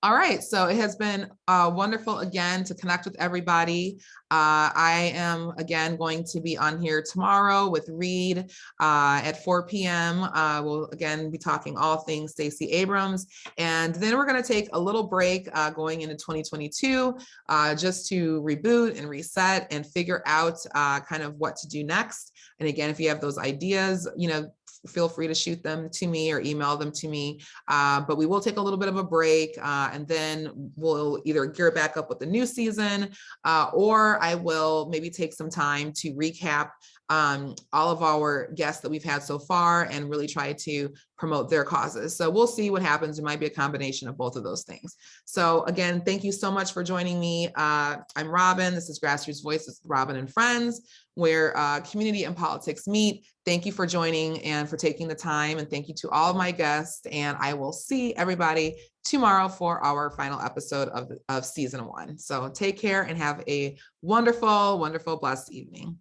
All right, so it has been wonderful again to connect with everybody. I am again going to be on here tomorrow with Reed at 4 p.m. We'll again be talking all things Stacey Abrams. And then we're gonna take a little break going into 2022 just to reboot and reset and figure out kind of what to do next. And again, if you have those ideas, feel free to shoot them to me or email them to me. But we will take a little bit of a break, and then we'll either gear back up with the new season, or I will maybe take some time to recap all of our guests that we've had so far and really try to promote their causes. So we'll see what happens. It might be a combination of both of those things. So again, thank you so much for joining me. I'm Robin. This is Grassroots Voices with Robin and Friends, where community and politics meet. Thank you for joining and for taking the time. And thank you to all of my guests. And I will see everybody tomorrow for our final episode of season 1. So take care and have a wonderful, wonderful, blessed evening.